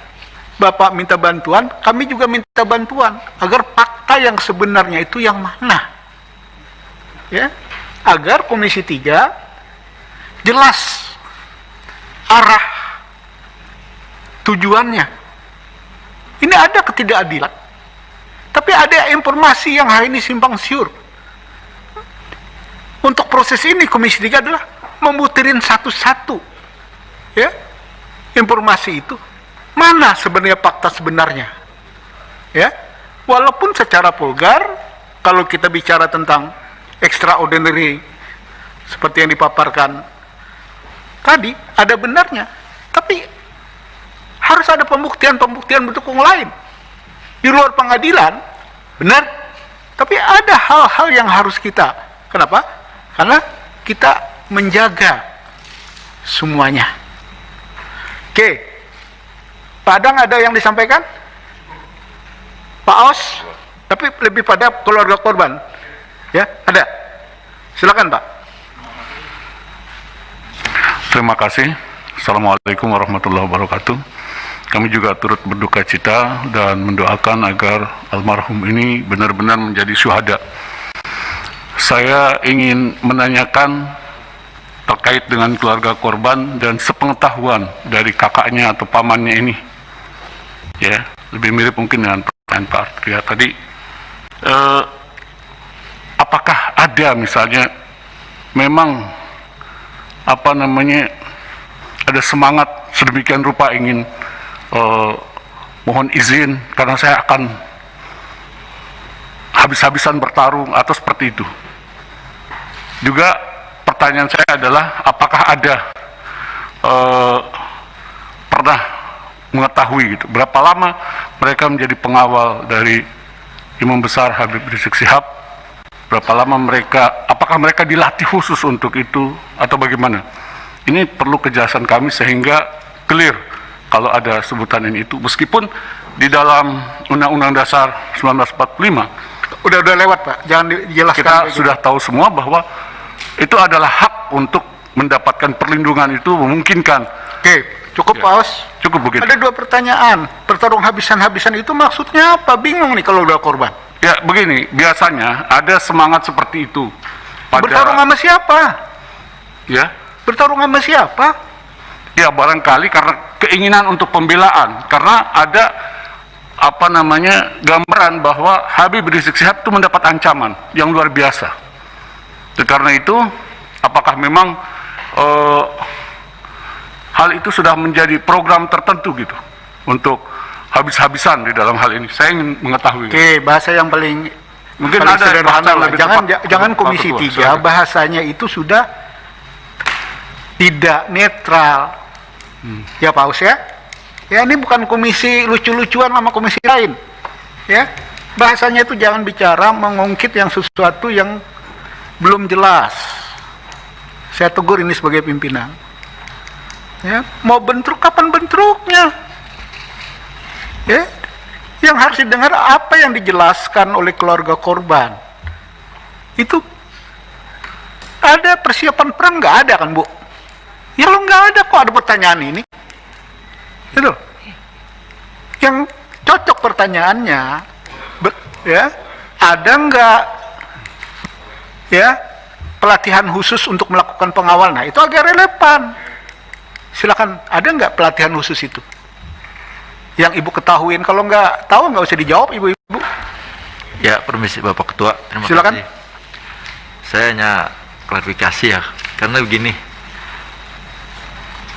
Bapak minta bantuan, kami juga minta bantuan agar fakta yang sebenarnya itu yang mana. Ya, agar Komisi 3 jelas arah tujuannya. Ini ada ketidakadilan, tapi ada informasi yang hari ini simpang siur. Untuk proses ini Komisi 3 adalah membutirin satu-satu ya informasi itu, mana sebenarnya fakta sebenarnya. Ya, walaupun secara vulgar kalau kita bicara tentang extraordinary seperti yang dipaparkan tadi ada benarnya, tapi harus ada pembuktian-pembuktian mendukung lain di luar pengadilan, benar. Tapi ada hal-hal yang harus kita, kenapa? Karena kita menjaga semuanya. Oke, Pak Adang ada yang disampaikan? Pak Os, tapi lebih pada keluarga korban, ya ada. Silakan Pak. Terima kasih. Assalamualaikum warahmatullahi wabarakatuh. Kami juga turut berduka cita dan mendoakan agar almarhum ini benar-benar menjadi syuhada. Saya ingin menanyakan terkait dengan keluarga korban dan sepengetahuan dari kakaknya atau pamannya ini. Ya, lebih mirip mungkin dengan pertanyaan Pak Atria tadi. Apakah ada misalnya memang ada semangat sedemikian rupa ingin mohon izin karena saya akan habis-habisan bertarung atau seperti itu. Juga pertanyaan saya adalah apakah ada pernah mengetahui gitu berapa lama mereka menjadi pengawal dari Imam Besar Habib Rizik Syihab, berapa lama apakah mereka dilatih khusus untuk itu atau bagaimana? Ini perlu kejelasan kami sehingga clear kalau ada sebutan ini itu, meskipun di dalam Undang-Undang Dasar 1945 udah lewat Pak, jangan dijelaskan. Kita sudah tahu semua bahwa itu adalah hak untuk mendapatkan perlindungan, itu memungkinkan. Oke, Cukup, Ya. Pak Os? Cukup begitu. Ada 2 pertanyaan. Bertarung habis-habisan itu maksudnya apa? Bingung nih kalau udah korban. Ya begini, biasanya ada semangat seperti itu. Bertarung sama siapa? Ya, Bertarung sama siapa? ya barangkali karena keinginan untuk pembelaan, karena ada gambaran bahwa Habib Rizik Syihab itu mendapat ancaman yang luar biasa. Karena itu, apakah memang hal itu sudah menjadi program tertentu gitu untuk habis-habisan di dalam hal ini? Saya ingin mengetahui. Oke, bahasa yang paling mungkin paling ada sederhana bahasa lah. lebih Jangan tepat. jangan Pak Komisi Ketua, 3 silakan. bahasanya itu sudah tidak netral. Ya Pak Aus ya. Ya ini bukan komisi lucu-lucuan sama komisi lain. Ya. Bahasanya itu jangan bicara mengungkit yang sesuatu yang belum jelas. Saya tegur ini sebagai pimpinan. Ya, mau bentrok kapan bentroknya? Ya. Yang harus didengar apa yang dijelaskan oleh keluarga korban. Itu ada persiapan perang nggak ada kan Bu? Ya lo nggak ada kok ada pertanyaan ini. Itu yang cocok pertanyaannya, ya ada nggak ya pelatihan khusus untuk melakukan pengawal? Nah itu agak relevan. Silakan, ada nggak pelatihan khusus itu? Yang Ibu ketahuin, kalau nggak tahu nggak usah dijawab Ibu-ibu. Ya, permisi Bapak Ketua, terima Silakan. kasih. Saya hanya klarifikasi ya, karena begini.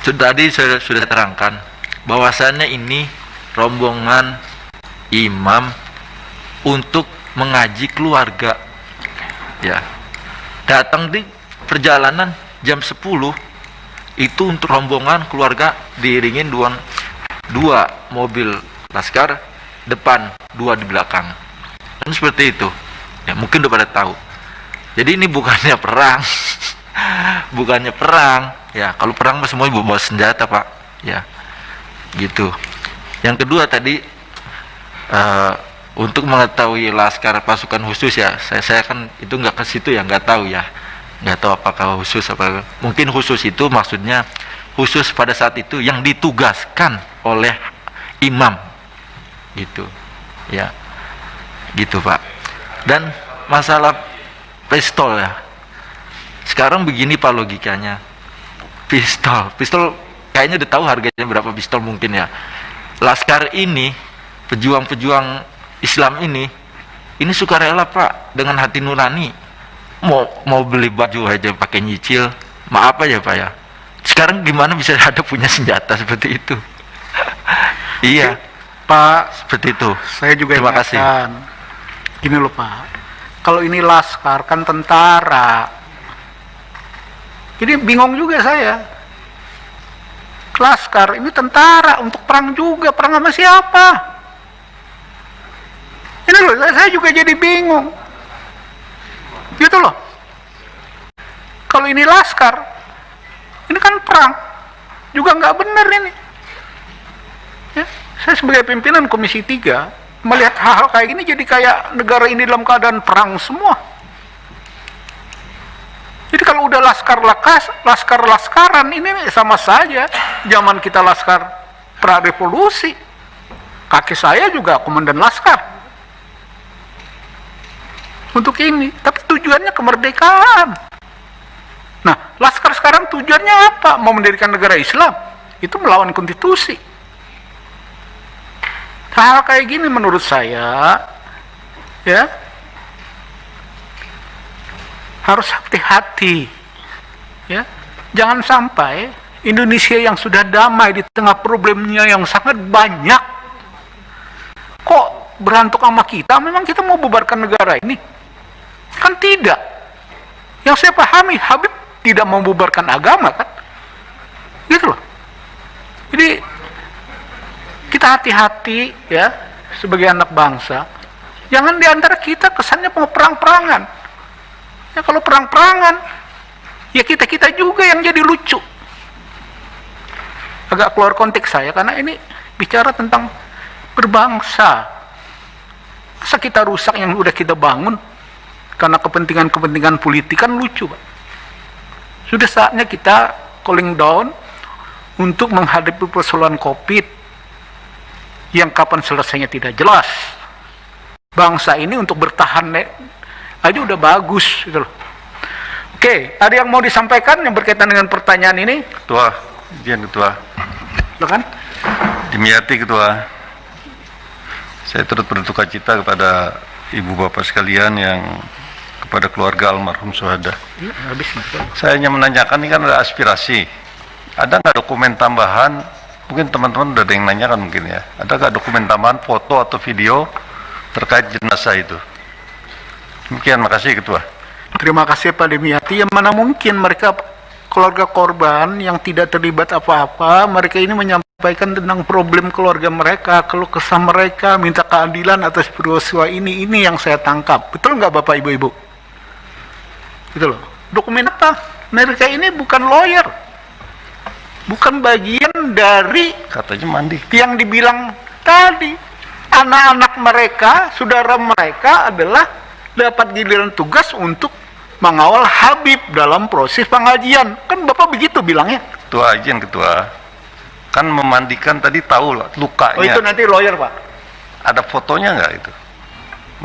Tadi saya sudah terangkan bahwasannya ini rombongan imam untuk mengaji keluarga. Ya. Datang di perjalanan jam 10 itu untuk rombongan keluarga diiringin dua mobil laskar depan, 2 di belakang. Dan seperti itu. Ya, mungkin udah pada tahu. Jadi ini bukannya perang. Bukannya perang. Ya, kalau perang mah semua bawa senjata, Pak. Ya. Gitu. Yang kedua tadi untuk mengetahui laskar pasukan khusus ya, saya kan itu nggak ke situ ya, nggak tahu ya. Nggak tahu apakah khusus apa. Mungkin khusus itu maksudnya khusus pada saat itu yang ditugaskan oleh imam. Gitu. Ya. Gitu, Pak. Dan masalah pistol ya. Sekarang begini Pak logikanya. Pistol kayaknya udah tahu harganya berapa pistol mungkin ya. Laskar ini, pejuang-pejuang Islam ini sukarela Pak, dengan hati nurani. Mau beli baju aja pakai nyicil. Maaf aja Pak ya. Sekarang gimana bisa ada punya senjata seperti itu? Iya. Pak, seperti itu. Saya juga Terima kasih. Gini loh Pak, kalau ini laskar kan tentara. Jadi bingung juga saya. Laskar ini tentara untuk perang juga, perang sama siapa? Ini loh, saya juga jadi bingung. Gitu loh. Kalau ini laskar, ini kan perang, juga nggak benar ini. Ya, saya sebagai pimpinan Komisi 3 melihat hal-hal kayak gini jadi kayak negara ini dalam keadaan perang semua. Jadi kalau udah laskar-laskaran ini sama saja. Zaman kita laskar pra-revolusi, kakek saya juga komandan laskar. Untuk ini, tapi tujuannya kemerdekaan. Nah, laskar sekarang tujuannya apa? Mau mendirikan negara Islam. Itu melawan konstitusi. Hal kayak gini menurut saya, ya, harus hati-hati, ya. Jangan sampai Indonesia yang sudah damai di tengah problemnya yang sangat banyak, kok berantuk sama kita? Memang kita mau bubarkan negara ini? Kan tidak. Yang saya pahami, Habib tidak mau bubarkan agama kan? Gitu loh. Jadi kita hati-hati ya sebagai anak bangsa. Jangan diantara kita kesannya mau perang-perangan. Ya kalau perang-perangan, ya kita-kita juga yang jadi lucu. Agak keluar konteks saya, karena ini bicara tentang berbangsa. Masa kita rusak yang udah kita bangun karena kepentingan-kepentingan politik? Kan lucu, Pak. Sudah saatnya kita cooling down, untuk menghadapi persoalan COVID yang kapan selesainya tidak jelas. Bangsa ini untuk bertahan aja udah bagus gitu loh. Oke, ada yang mau disampaikan yang berkaitan dengan pertanyaan ini? Ketua, izin Ketua. Silakan. Dimyati Ketua. Saya turut berduka cita kepada ibu bapak sekalian yang kepada keluarga almarhum syuhada. Saya hanya menanyakan, ini kan ada aspirasi. Ada nggak dokumen tambahan? Mungkin teman-teman udah ada yang nanyakan mungkin ya. Ada nggak dokumen tambahan foto atau video terkait jenazah itu? Demikian, makasih Ketua. Terima kasih Pak Dimyati. Yang mana mungkin mereka keluarga korban yang tidak terlibat apa-apa, mereka ini menyampaikan tentang problem keluarga mereka, keluh kesah mereka, minta keadilan atas peristiwa ini yang saya tangkap. Betul nggak Bapak Ibu-Ibu? Gitu loh. Dokumen apa? Mereka ini bukan lawyer, bukan bagian dari katanya mandi yang dibilang tadi. Anak-anak mereka, saudara mereka adalah dapat giliran tugas untuk mengawal Habib dalam proses pengajian. Kan Bapak begitu bilangnya. Ketua, izin Ketua. Kan memandikan tadi tahu lah lukanya. Oh itu nanti lawyer Pak. Ada fotonya nggak itu?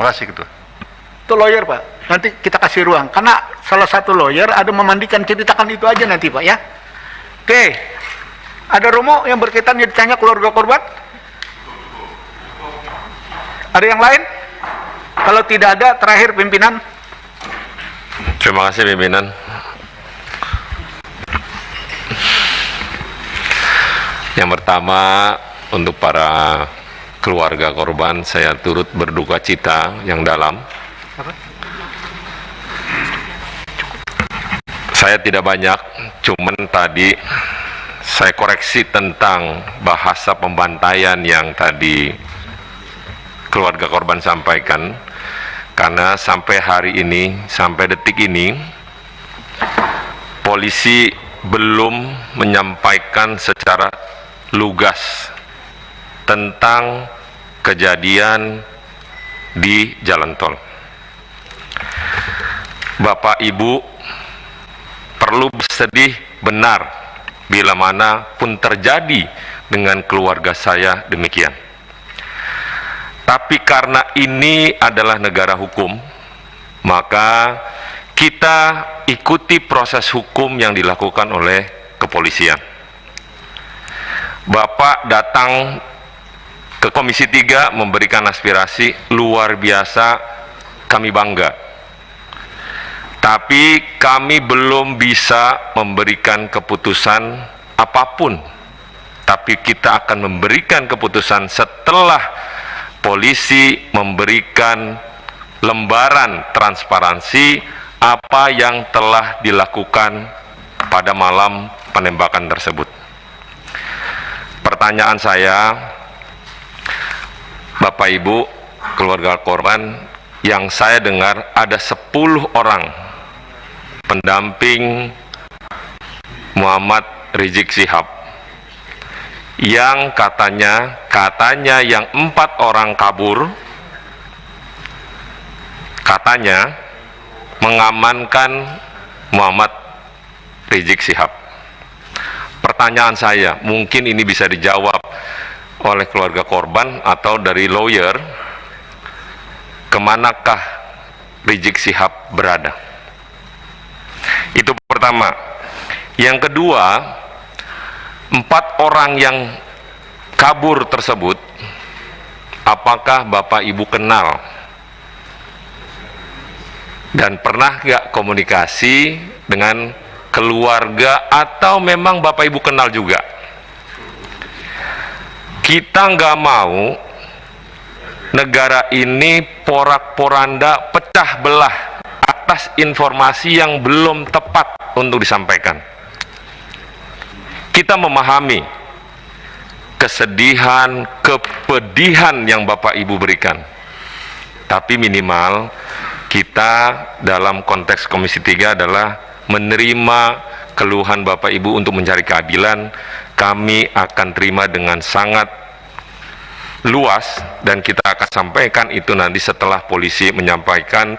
Makasih Ketua. Itu lawyer Pak. Nanti kita kasih ruang. Karena salah satu lawyer ada memandikan, ceritakan itu aja nanti Pak ya. Oke. Ada Romo yang berkaitan yang ditanya keluarga korban? Ada yang lain? Kalau tidak ada, terakhir pimpinan. Terima kasih pimpinan. Yang pertama, untuk para keluarga korban, saya turut berduka cita yang dalam. Saya tidak banyak, cuman tadi saya koreksi tentang bahasa pembantaian yang tadi keluarga korban sampaikan, karena sampai hari ini, sampai detik ini, polisi belum menyampaikan secara lugas tentang kejadian di jalan tol. Bapak Ibu perlu bersedih benar bila mana pun terjadi dengan keluarga saya demikian. Tapi karena ini adalah negara hukum, maka kita ikuti proses hukum yang dilakukan oleh kepolisian. Bapak datang ke Komisi 3 memberikan aspirasi luar biasa, kami bangga. Tapi kami belum bisa memberikan keputusan apapun. Tapi kita akan memberikan keputusan setelah polisi memberikan lembaran transparansi apa yang telah dilakukan pada malam penembakan tersebut. Pertanyaan saya, Bapak Ibu, keluarga korban, yang saya dengar ada 10 orang pendamping Muhammad Rizik Syihab yang katanya yang 4 orang kabur, katanya mengamankan Muhammad Rizik Syihab. Pertanyaan saya, mungkin ini bisa dijawab oleh keluarga korban atau dari lawyer, kemanakah Rizik Syihab berada? Itu pertama. Yang kedua, 4 orang yang kabur tersebut, apakah Bapak Ibu kenal? Dan pernah gak komunikasi dengan keluarga atau memang Bapak Ibu kenal juga? Kita nggak mau negara ini porak-poranda pecah belah atas informasi yang belum tepat untuk disampaikan. Kita memahami kesedihan, kepedihan yang Bapak Ibu berikan, tapi minimal kita dalam konteks Komisi 3 adalah menerima keluhan Bapak Ibu untuk mencari keadilan. Kami akan terima dengan sangat luas dan kita akan sampaikan itu nanti setelah polisi menyampaikan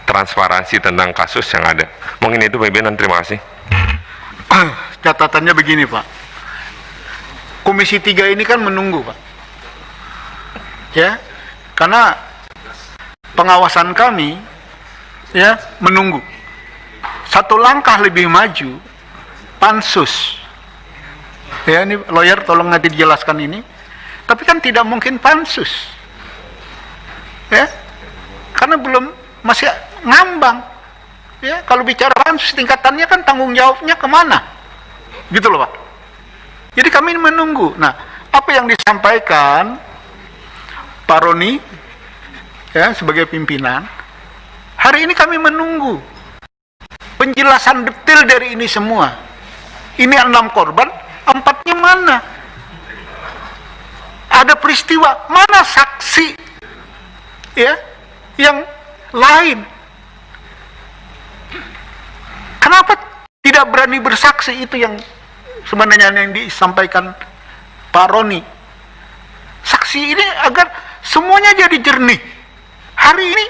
transparansi tentang kasus yang ada. Mungkin itu pimpinan, terima kasih. Catatannya begini Pak, Komisi 3 ini kan menunggu, Pak. Ya, karena pengawasan kami ya menunggu. Satu langkah lebih maju, pansus. Ya, ini lawyer tolong nanti dijelaskan ini. Tapi kan tidak mungkin pansus. Ya. Karena belum, masih ngambang. Ya, kalau bicara pansus tingkatannya kan tanggung jawabnya kemana? Gitu loh, Pak. Jadi kami menunggu. Nah, apa yang disampaikan Pak Roni ya sebagai pimpinan, hari ini kami menunggu penjelasan detail dari ini semua. Ini 6 korban, 4-nya mana? Ada peristiwa, mana saksi ya yang lain? Kenapa tidak berani bersaksi? Itu yang sebenarnya yang disampaikan Pak Roni. Saksi ini agar semuanya jadi jernih. Hari ini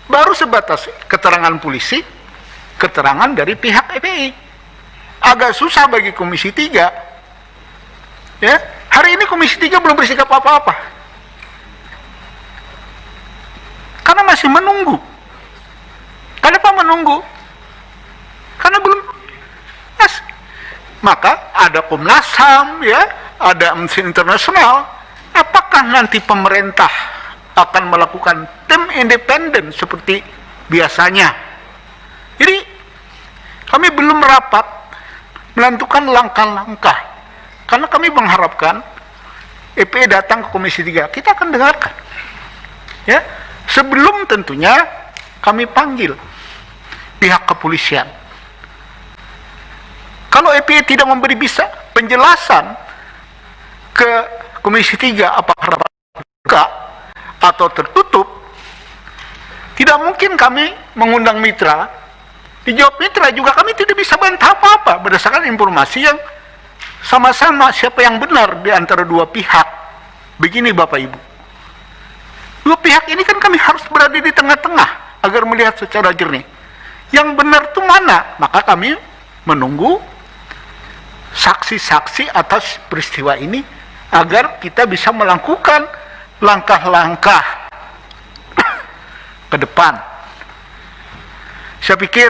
baru sebatas keterangan polisi, keterangan dari pihak FPI. Agak susah bagi Komisi 3. Ya, hari ini Komisi 3 belum bersikap apa-apa. Karena masih menunggu. Kenapa menunggu? Karena belum. Maka ada Komnas HAM, ya, ada Amnesty International. Apakah nanti pemerintah akan melakukan tim independen seperti biasanya? Jadi kami belum rapat menentukan langkah-langkah, karena kami mengharapkan EPE datang ke Komisi 3. Kita akan dengarkan, ya, sebelum tentunya kami panggil pihak kepolisian. Kalau EPE tidak memberi bisa penjelasan ke Komisi 3 apakah rapat buka atau tertutup, tidak mungkin kami mengundang mitra. Dijawab mitra juga kami tidak bisa bantah apa-apa berdasarkan informasi yang sama-sama siapa yang benar di antara dua pihak. Begini Bapak Ibu, dua pihak ini kan kami harus berada di tengah-tengah agar melihat secara jernih yang benar itu mana. Maka kami menunggu saksi-saksi atas peristiwa ini agar kita bisa melakukan langkah-langkah ke depan. Saya pikir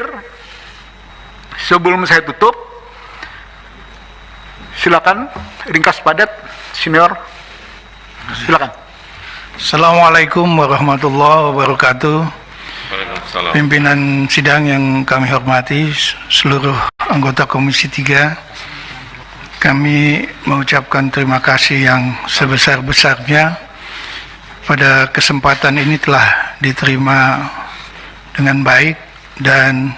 sebelum saya tutup, silakan ringkas padat, senior. Silakan. Assalamualaikum warahmatullahi wabarakatuh. Pimpinan sidang yang kami hormati, seluruh anggota Komisi 3, kami mengucapkan terima kasih yang sebesar-besarnya pada kesempatan ini telah diterima dengan baik, dan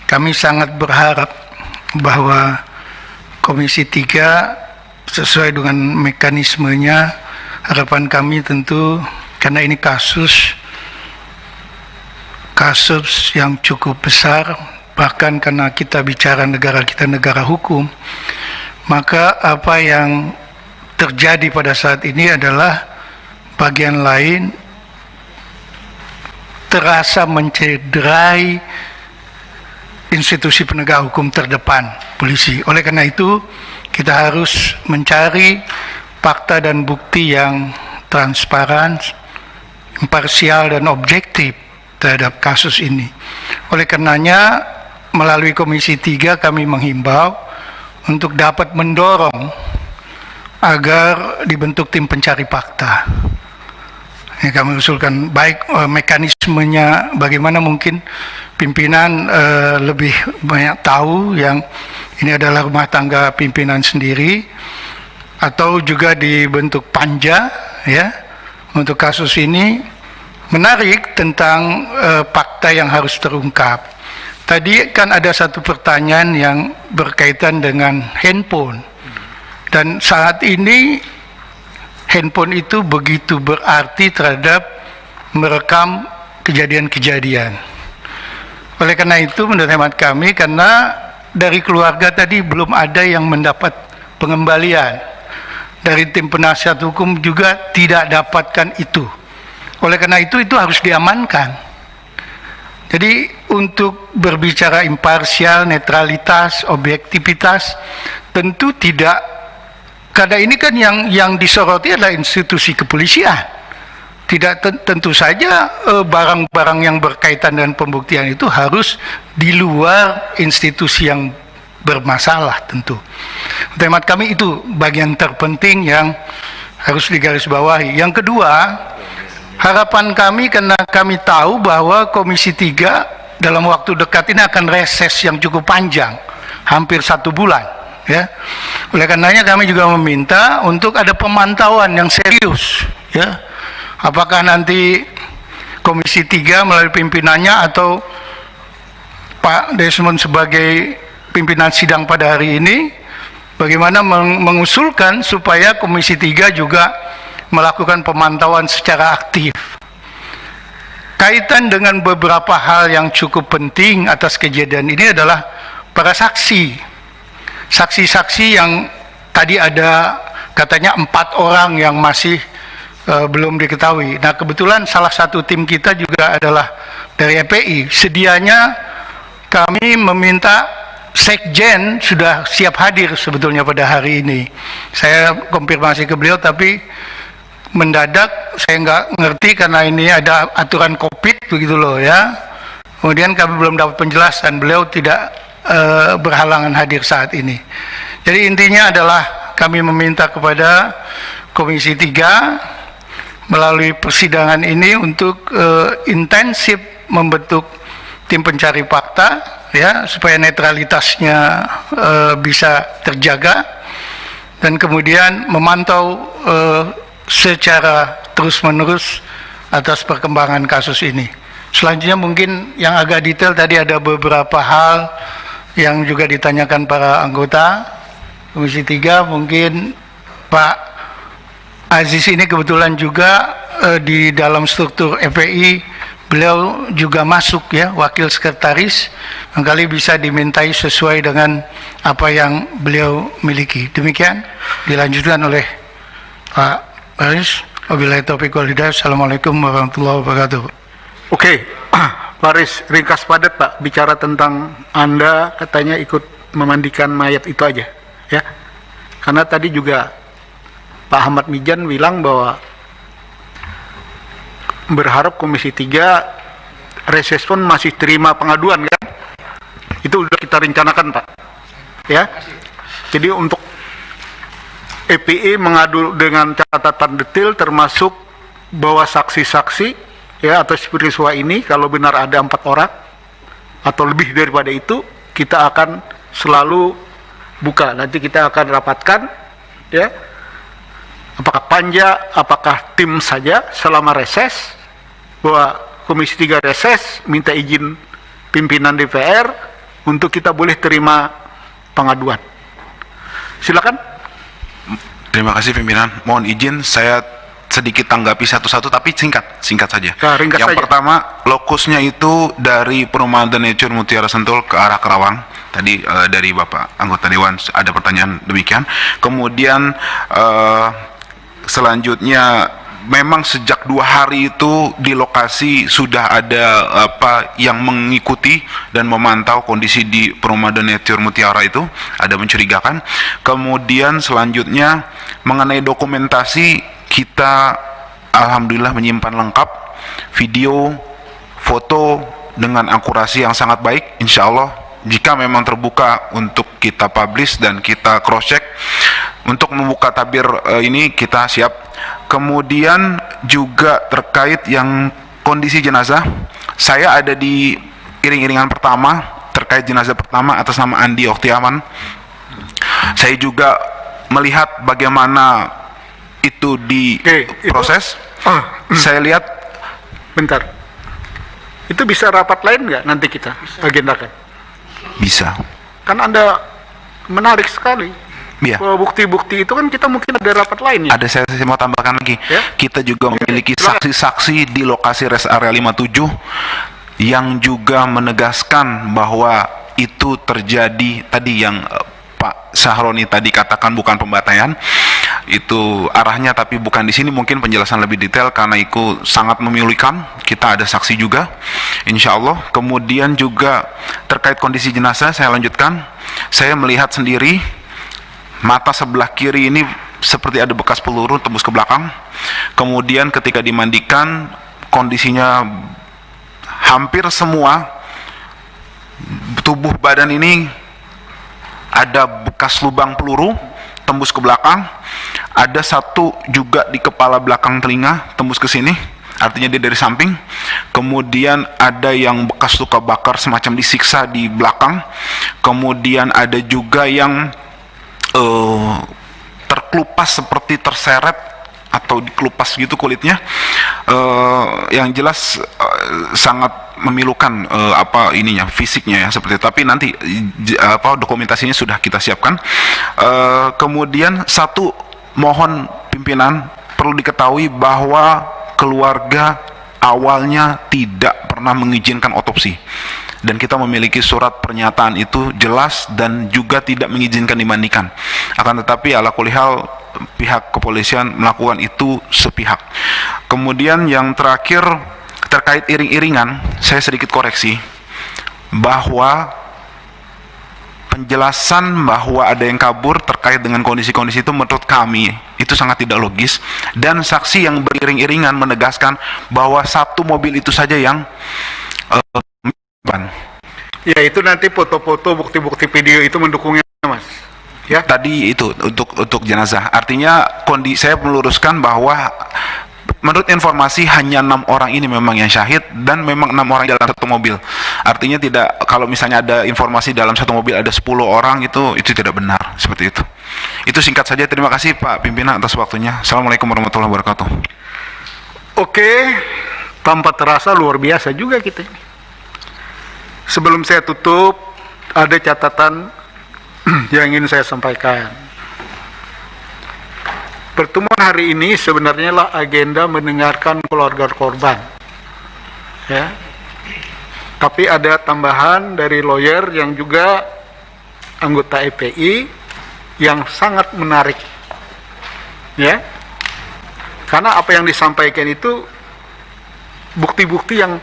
kami sangat berharap bahwa Komisi 3 sesuai dengan mekanismenya. Harapan kami tentu, karena ini kasus yang cukup besar, bahkan karena kita bicara negara kita negara hukum, maka apa yang terjadi pada saat ini adalah bagian lain terasa mencederai institusi penegak hukum terdepan, polisi. Oleh karena itu, kita harus mencari fakta dan bukti yang transparan, imparsial dan objektif terhadap kasus ini. Oleh karenanya, melalui Komisi 3 kami menghimbau untuk dapat mendorong agar dibentuk tim pencari fakta. Ini kami usulkan, baik mekanismenya bagaimana, mungkin pimpinan lebih banyak tahu, yang ini adalah rumah tangga pimpinan sendiri, atau juga dibentuk panja ya untuk kasus ini. Menarik tentang fakta yang harus terungkap. Tadi kan ada satu pertanyaan yang berkaitan dengan handphone, dan saat ini handphone itu begitu berarti terhadap merekam kejadian-kejadian. Oleh karena itu, menurut hemat kami, karena dari keluarga tadi belum ada yang mendapat pengembalian, dari tim penasihat hukum juga tidak dapatkan itu. Oleh karena itu harus diamankan. Jadi untuk berbicara imparsial, netralitas, objektivitas, tentu tidak karena ini kan yang disoroti adalah institusi kepolisian. Tidak tentu saja barang-barang yang berkaitan dengan pembuktian itu harus di luar institusi yang bermasalah tentu. Temat kami itu bagian terpenting yang harus digarisbawahi. Yang kedua, harapan kami karena kami tahu bahwa Komisi 3 dalam waktu dekat ini akan reses yang cukup panjang, hampir 1 bulan. Ya, oleh karenanya kami juga meminta untuk ada pemantauan yang serius. Ya, apakah nanti Komisi 3 melalui pimpinannya atau Pak Desmond sebagai pimpinan sidang pada hari ini, bagaimana mengusulkan supaya Komisi 3 juga melakukan pemantauan secara aktif. Kaitan dengan beberapa hal yang cukup penting atas kejadian ini adalah para saksi. Saksi-saksi yang tadi ada katanya 4 orang yang masih belum diketahui. Nah, kebetulan salah satu tim kita juga adalah dari EPI. Sedianya kami meminta Sekjen sudah siap hadir sebetulnya pada hari ini. Saya konfirmasi ke beliau, tapi mendadak saya nggak ngerti karena ini ada aturan COVID begitu loh ya. Kemudian kami belum dapat penjelasan, beliau tidak berhalangan hadir saat ini. Jadi intinya adalah kami meminta kepada Komisi 3 melalui persidangan ini untuk intensif membentuk tim pencari fakta ya, supaya netralitasnya bisa terjaga, dan kemudian memantau secara terus-menerus atas perkembangan kasus ini. Selanjutnya mungkin yang agak detail tadi ada beberapa hal yang juga ditanyakan para anggota Komisi 3. Mungkin Pak Aziz ini kebetulan juga di dalam struktur FPI beliau juga masuk ya, wakil sekretaris, barangkali bisa dimintai sesuai dengan apa yang beliau miliki. Demikian dilanjutkan oleh Pak Aziz. Wabillahi taufiq wal hidayah. Assalamualaikum warahmatullahi wabarakatuh. Oke, Pak Aris, ringkas padat Pak, bicara tentang Anda katanya ikut memandikan mayat itu aja, ya. Karena tadi juga Pak Ahmad Mijan bilang bahwa berharap Komisi 3 reses pun masih terima pengaduan kan? Itu sudah kita rencanakan Pak, ya. Jadi untuk EPI mengadu dengan catatan detail termasuk bahwa saksi-saksi ya atas peristiwa ini, kalau benar ada 4 orang atau lebih daripada itu, kita akan selalu buka. Nanti kita akan rapatkan ya, apakah panja, apakah tim saja selama reses, bahwa Komisi 3 reses, minta izin pimpinan DPR untuk kita boleh terima pengaduan. Silakan. Terima kasih pimpinan. Mohon izin saya sedikit tanggapi satu-satu, tapi singkat saja. Yang pertama, lokusnya itu dari Perumahan The Nature Mutiara Sentul ke arah Kerawang. Tadi dari Bapak anggota Dewan ada pertanyaan demikian. Kemudian selanjutnya, memang sejak 2 hari itu di lokasi sudah ada yang mengikuti dan memantau kondisi di Perumahan The Nature Mutiara itu, ada mencurigakan. Kemudian selanjutnya mengenai dokumentasi, kita alhamdulillah menyimpan lengkap video, foto dengan akurasi yang sangat baik. Insya Allah jika memang terbuka untuk kita publish dan kita cross check, untuk membuka tabir ini kita siap. Kemudian juga terkait yang kondisi jenazah, saya ada di iring-iringan pertama terkait jenazah pertama atas nama Andi Oktiaman. Saya juga melihat bagaimana itu diproses. Saya lihat, bentar, itu bisa rapat lain nggak nanti kita agendakan? Bisa. Kan Anda menarik sekali. Iya. Bukti-bukti itu kan kita mungkin ada rapat lain ya. Ada, saya mau tambahkan lagi. Ya? Kita juga memiliki saksi-saksi di lokasi rest area 57 yang juga menegaskan bahwa itu terjadi tadi yang Pak Sahroni tadi katakan bukan pembantaian, itu arahnya tapi bukan di sini. Mungkin penjelasan lebih detail karena itu sangat memilukan. Kita ada saksi juga, insya Allah. Kemudian juga terkait kondisi jenazah, saya lanjutkan. Saya melihat sendiri mata sebelah kiri ini seperti ada bekas peluru tembus ke belakang. Kemudian ketika dimandikan kondisinya hampir semua tubuh badan ini ada bekas lubang peluru tembus ke belakang. Ada satu juga di kepala belakang telinga tembus ke sini, artinya dia dari samping. Kemudian ada yang bekas luka bakar semacam disiksa di belakang. Kemudian ada juga yang terkelupas seperti terseret atau dikelupas gitu kulitnya. Yang jelas sangat memilukan fisiknya ya seperti itu. Tapi nanti dokumentasinya sudah kita siapkan. Kemudian satu, mohon pimpinan perlu diketahui bahwa keluarga awalnya tidak pernah mengizinkan otopsi, dan kita memiliki surat pernyataan itu jelas dan juga tidak mengizinkan dimandikan. Akan tetapi ala kulli hal pihak kepolisian melakukan itu sepihak. Kemudian yang terakhir terkait iring-iringan, saya sedikit koreksi bahwa penjelasan bahwa ada yang kabur terkait dengan kondisi-kondisi itu menurut kami itu sangat tidak logis, dan saksi yang beriring-iringan menegaskan bahwa satu mobil itu saja yang ya itu nanti foto-foto bukti-bukti video itu mendukungnya, Mas. Ya. Tadi itu untuk jenazah. Artinya saya meluruskan bahwa menurut informasi hanya 6 orang ini memang yang syahid, dan memang 6 orang dalam satu mobil. Artinya tidak, kalau misalnya ada informasi dalam satu mobil ada 10 orang, itu tidak benar seperti itu. Itu singkat saja. Terima kasih Pak Pimpinan atas waktunya. Assalamualaikum warahmatullahi wabarakatuh. Oke, tanpa terasa luar biasa juga kita ini. Sebelum saya tutup, ada catatan yang ingin saya sampaikan. Pertemuan hari ini sebenarnya lah agenda mendengarkan keluarga korban, ya. Tapi ada tambahan dari lawyer yang juga anggota EPI yang sangat menarik, ya. Karena apa yang disampaikan itu bukti-bukti yang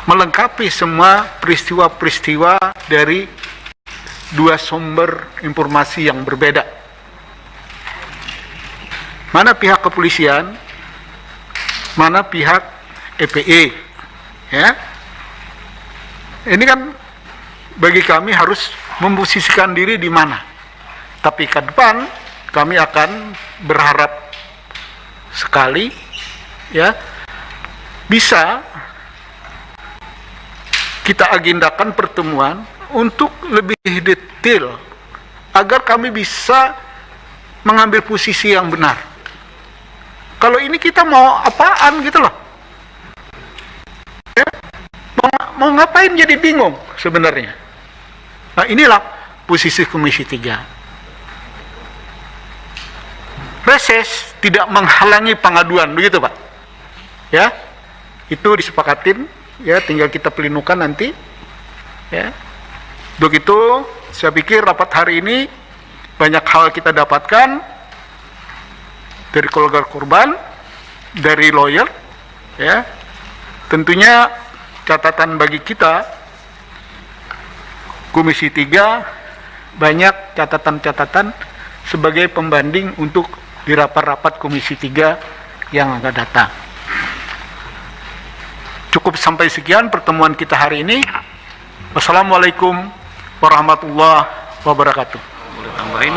melengkapi semua peristiwa-peristiwa dari dua sumber informasi yang berbeda. Mana pihak kepolisian, mana pihak EPI, ya. Ini kan bagi kami harus memposisikan diri di mana. Tapi ke depan kami akan berharap sekali, ya, bisa kita agendakan pertemuan untuk lebih detail agar kami bisa mengambil posisi yang benar. Kalau ini kita mau apaan gitu loh, ya? Mau ngapain jadi bingung sebenarnya. Nah, inilah posisi Komisi 3. Reses tidak menghalangi pengaduan, begitu Pak, ya. Itu disepakatin, ya, tinggal kita pelinukan nanti, ya. Begitu, saya pikir rapat hari ini banyak hal kita dapatkan dari keluarga korban, dari lawyer, ya. Tentunya catatan bagi kita Komisi 3 banyak catatan-catatan sebagai pembanding untuk di rapat-rapat Komisi 3 yang akan datang. Cukup sampai sekian pertemuan kita hari ini. Wassalamualaikum warahmatullahi wabarakatuh. Boleh tambahin?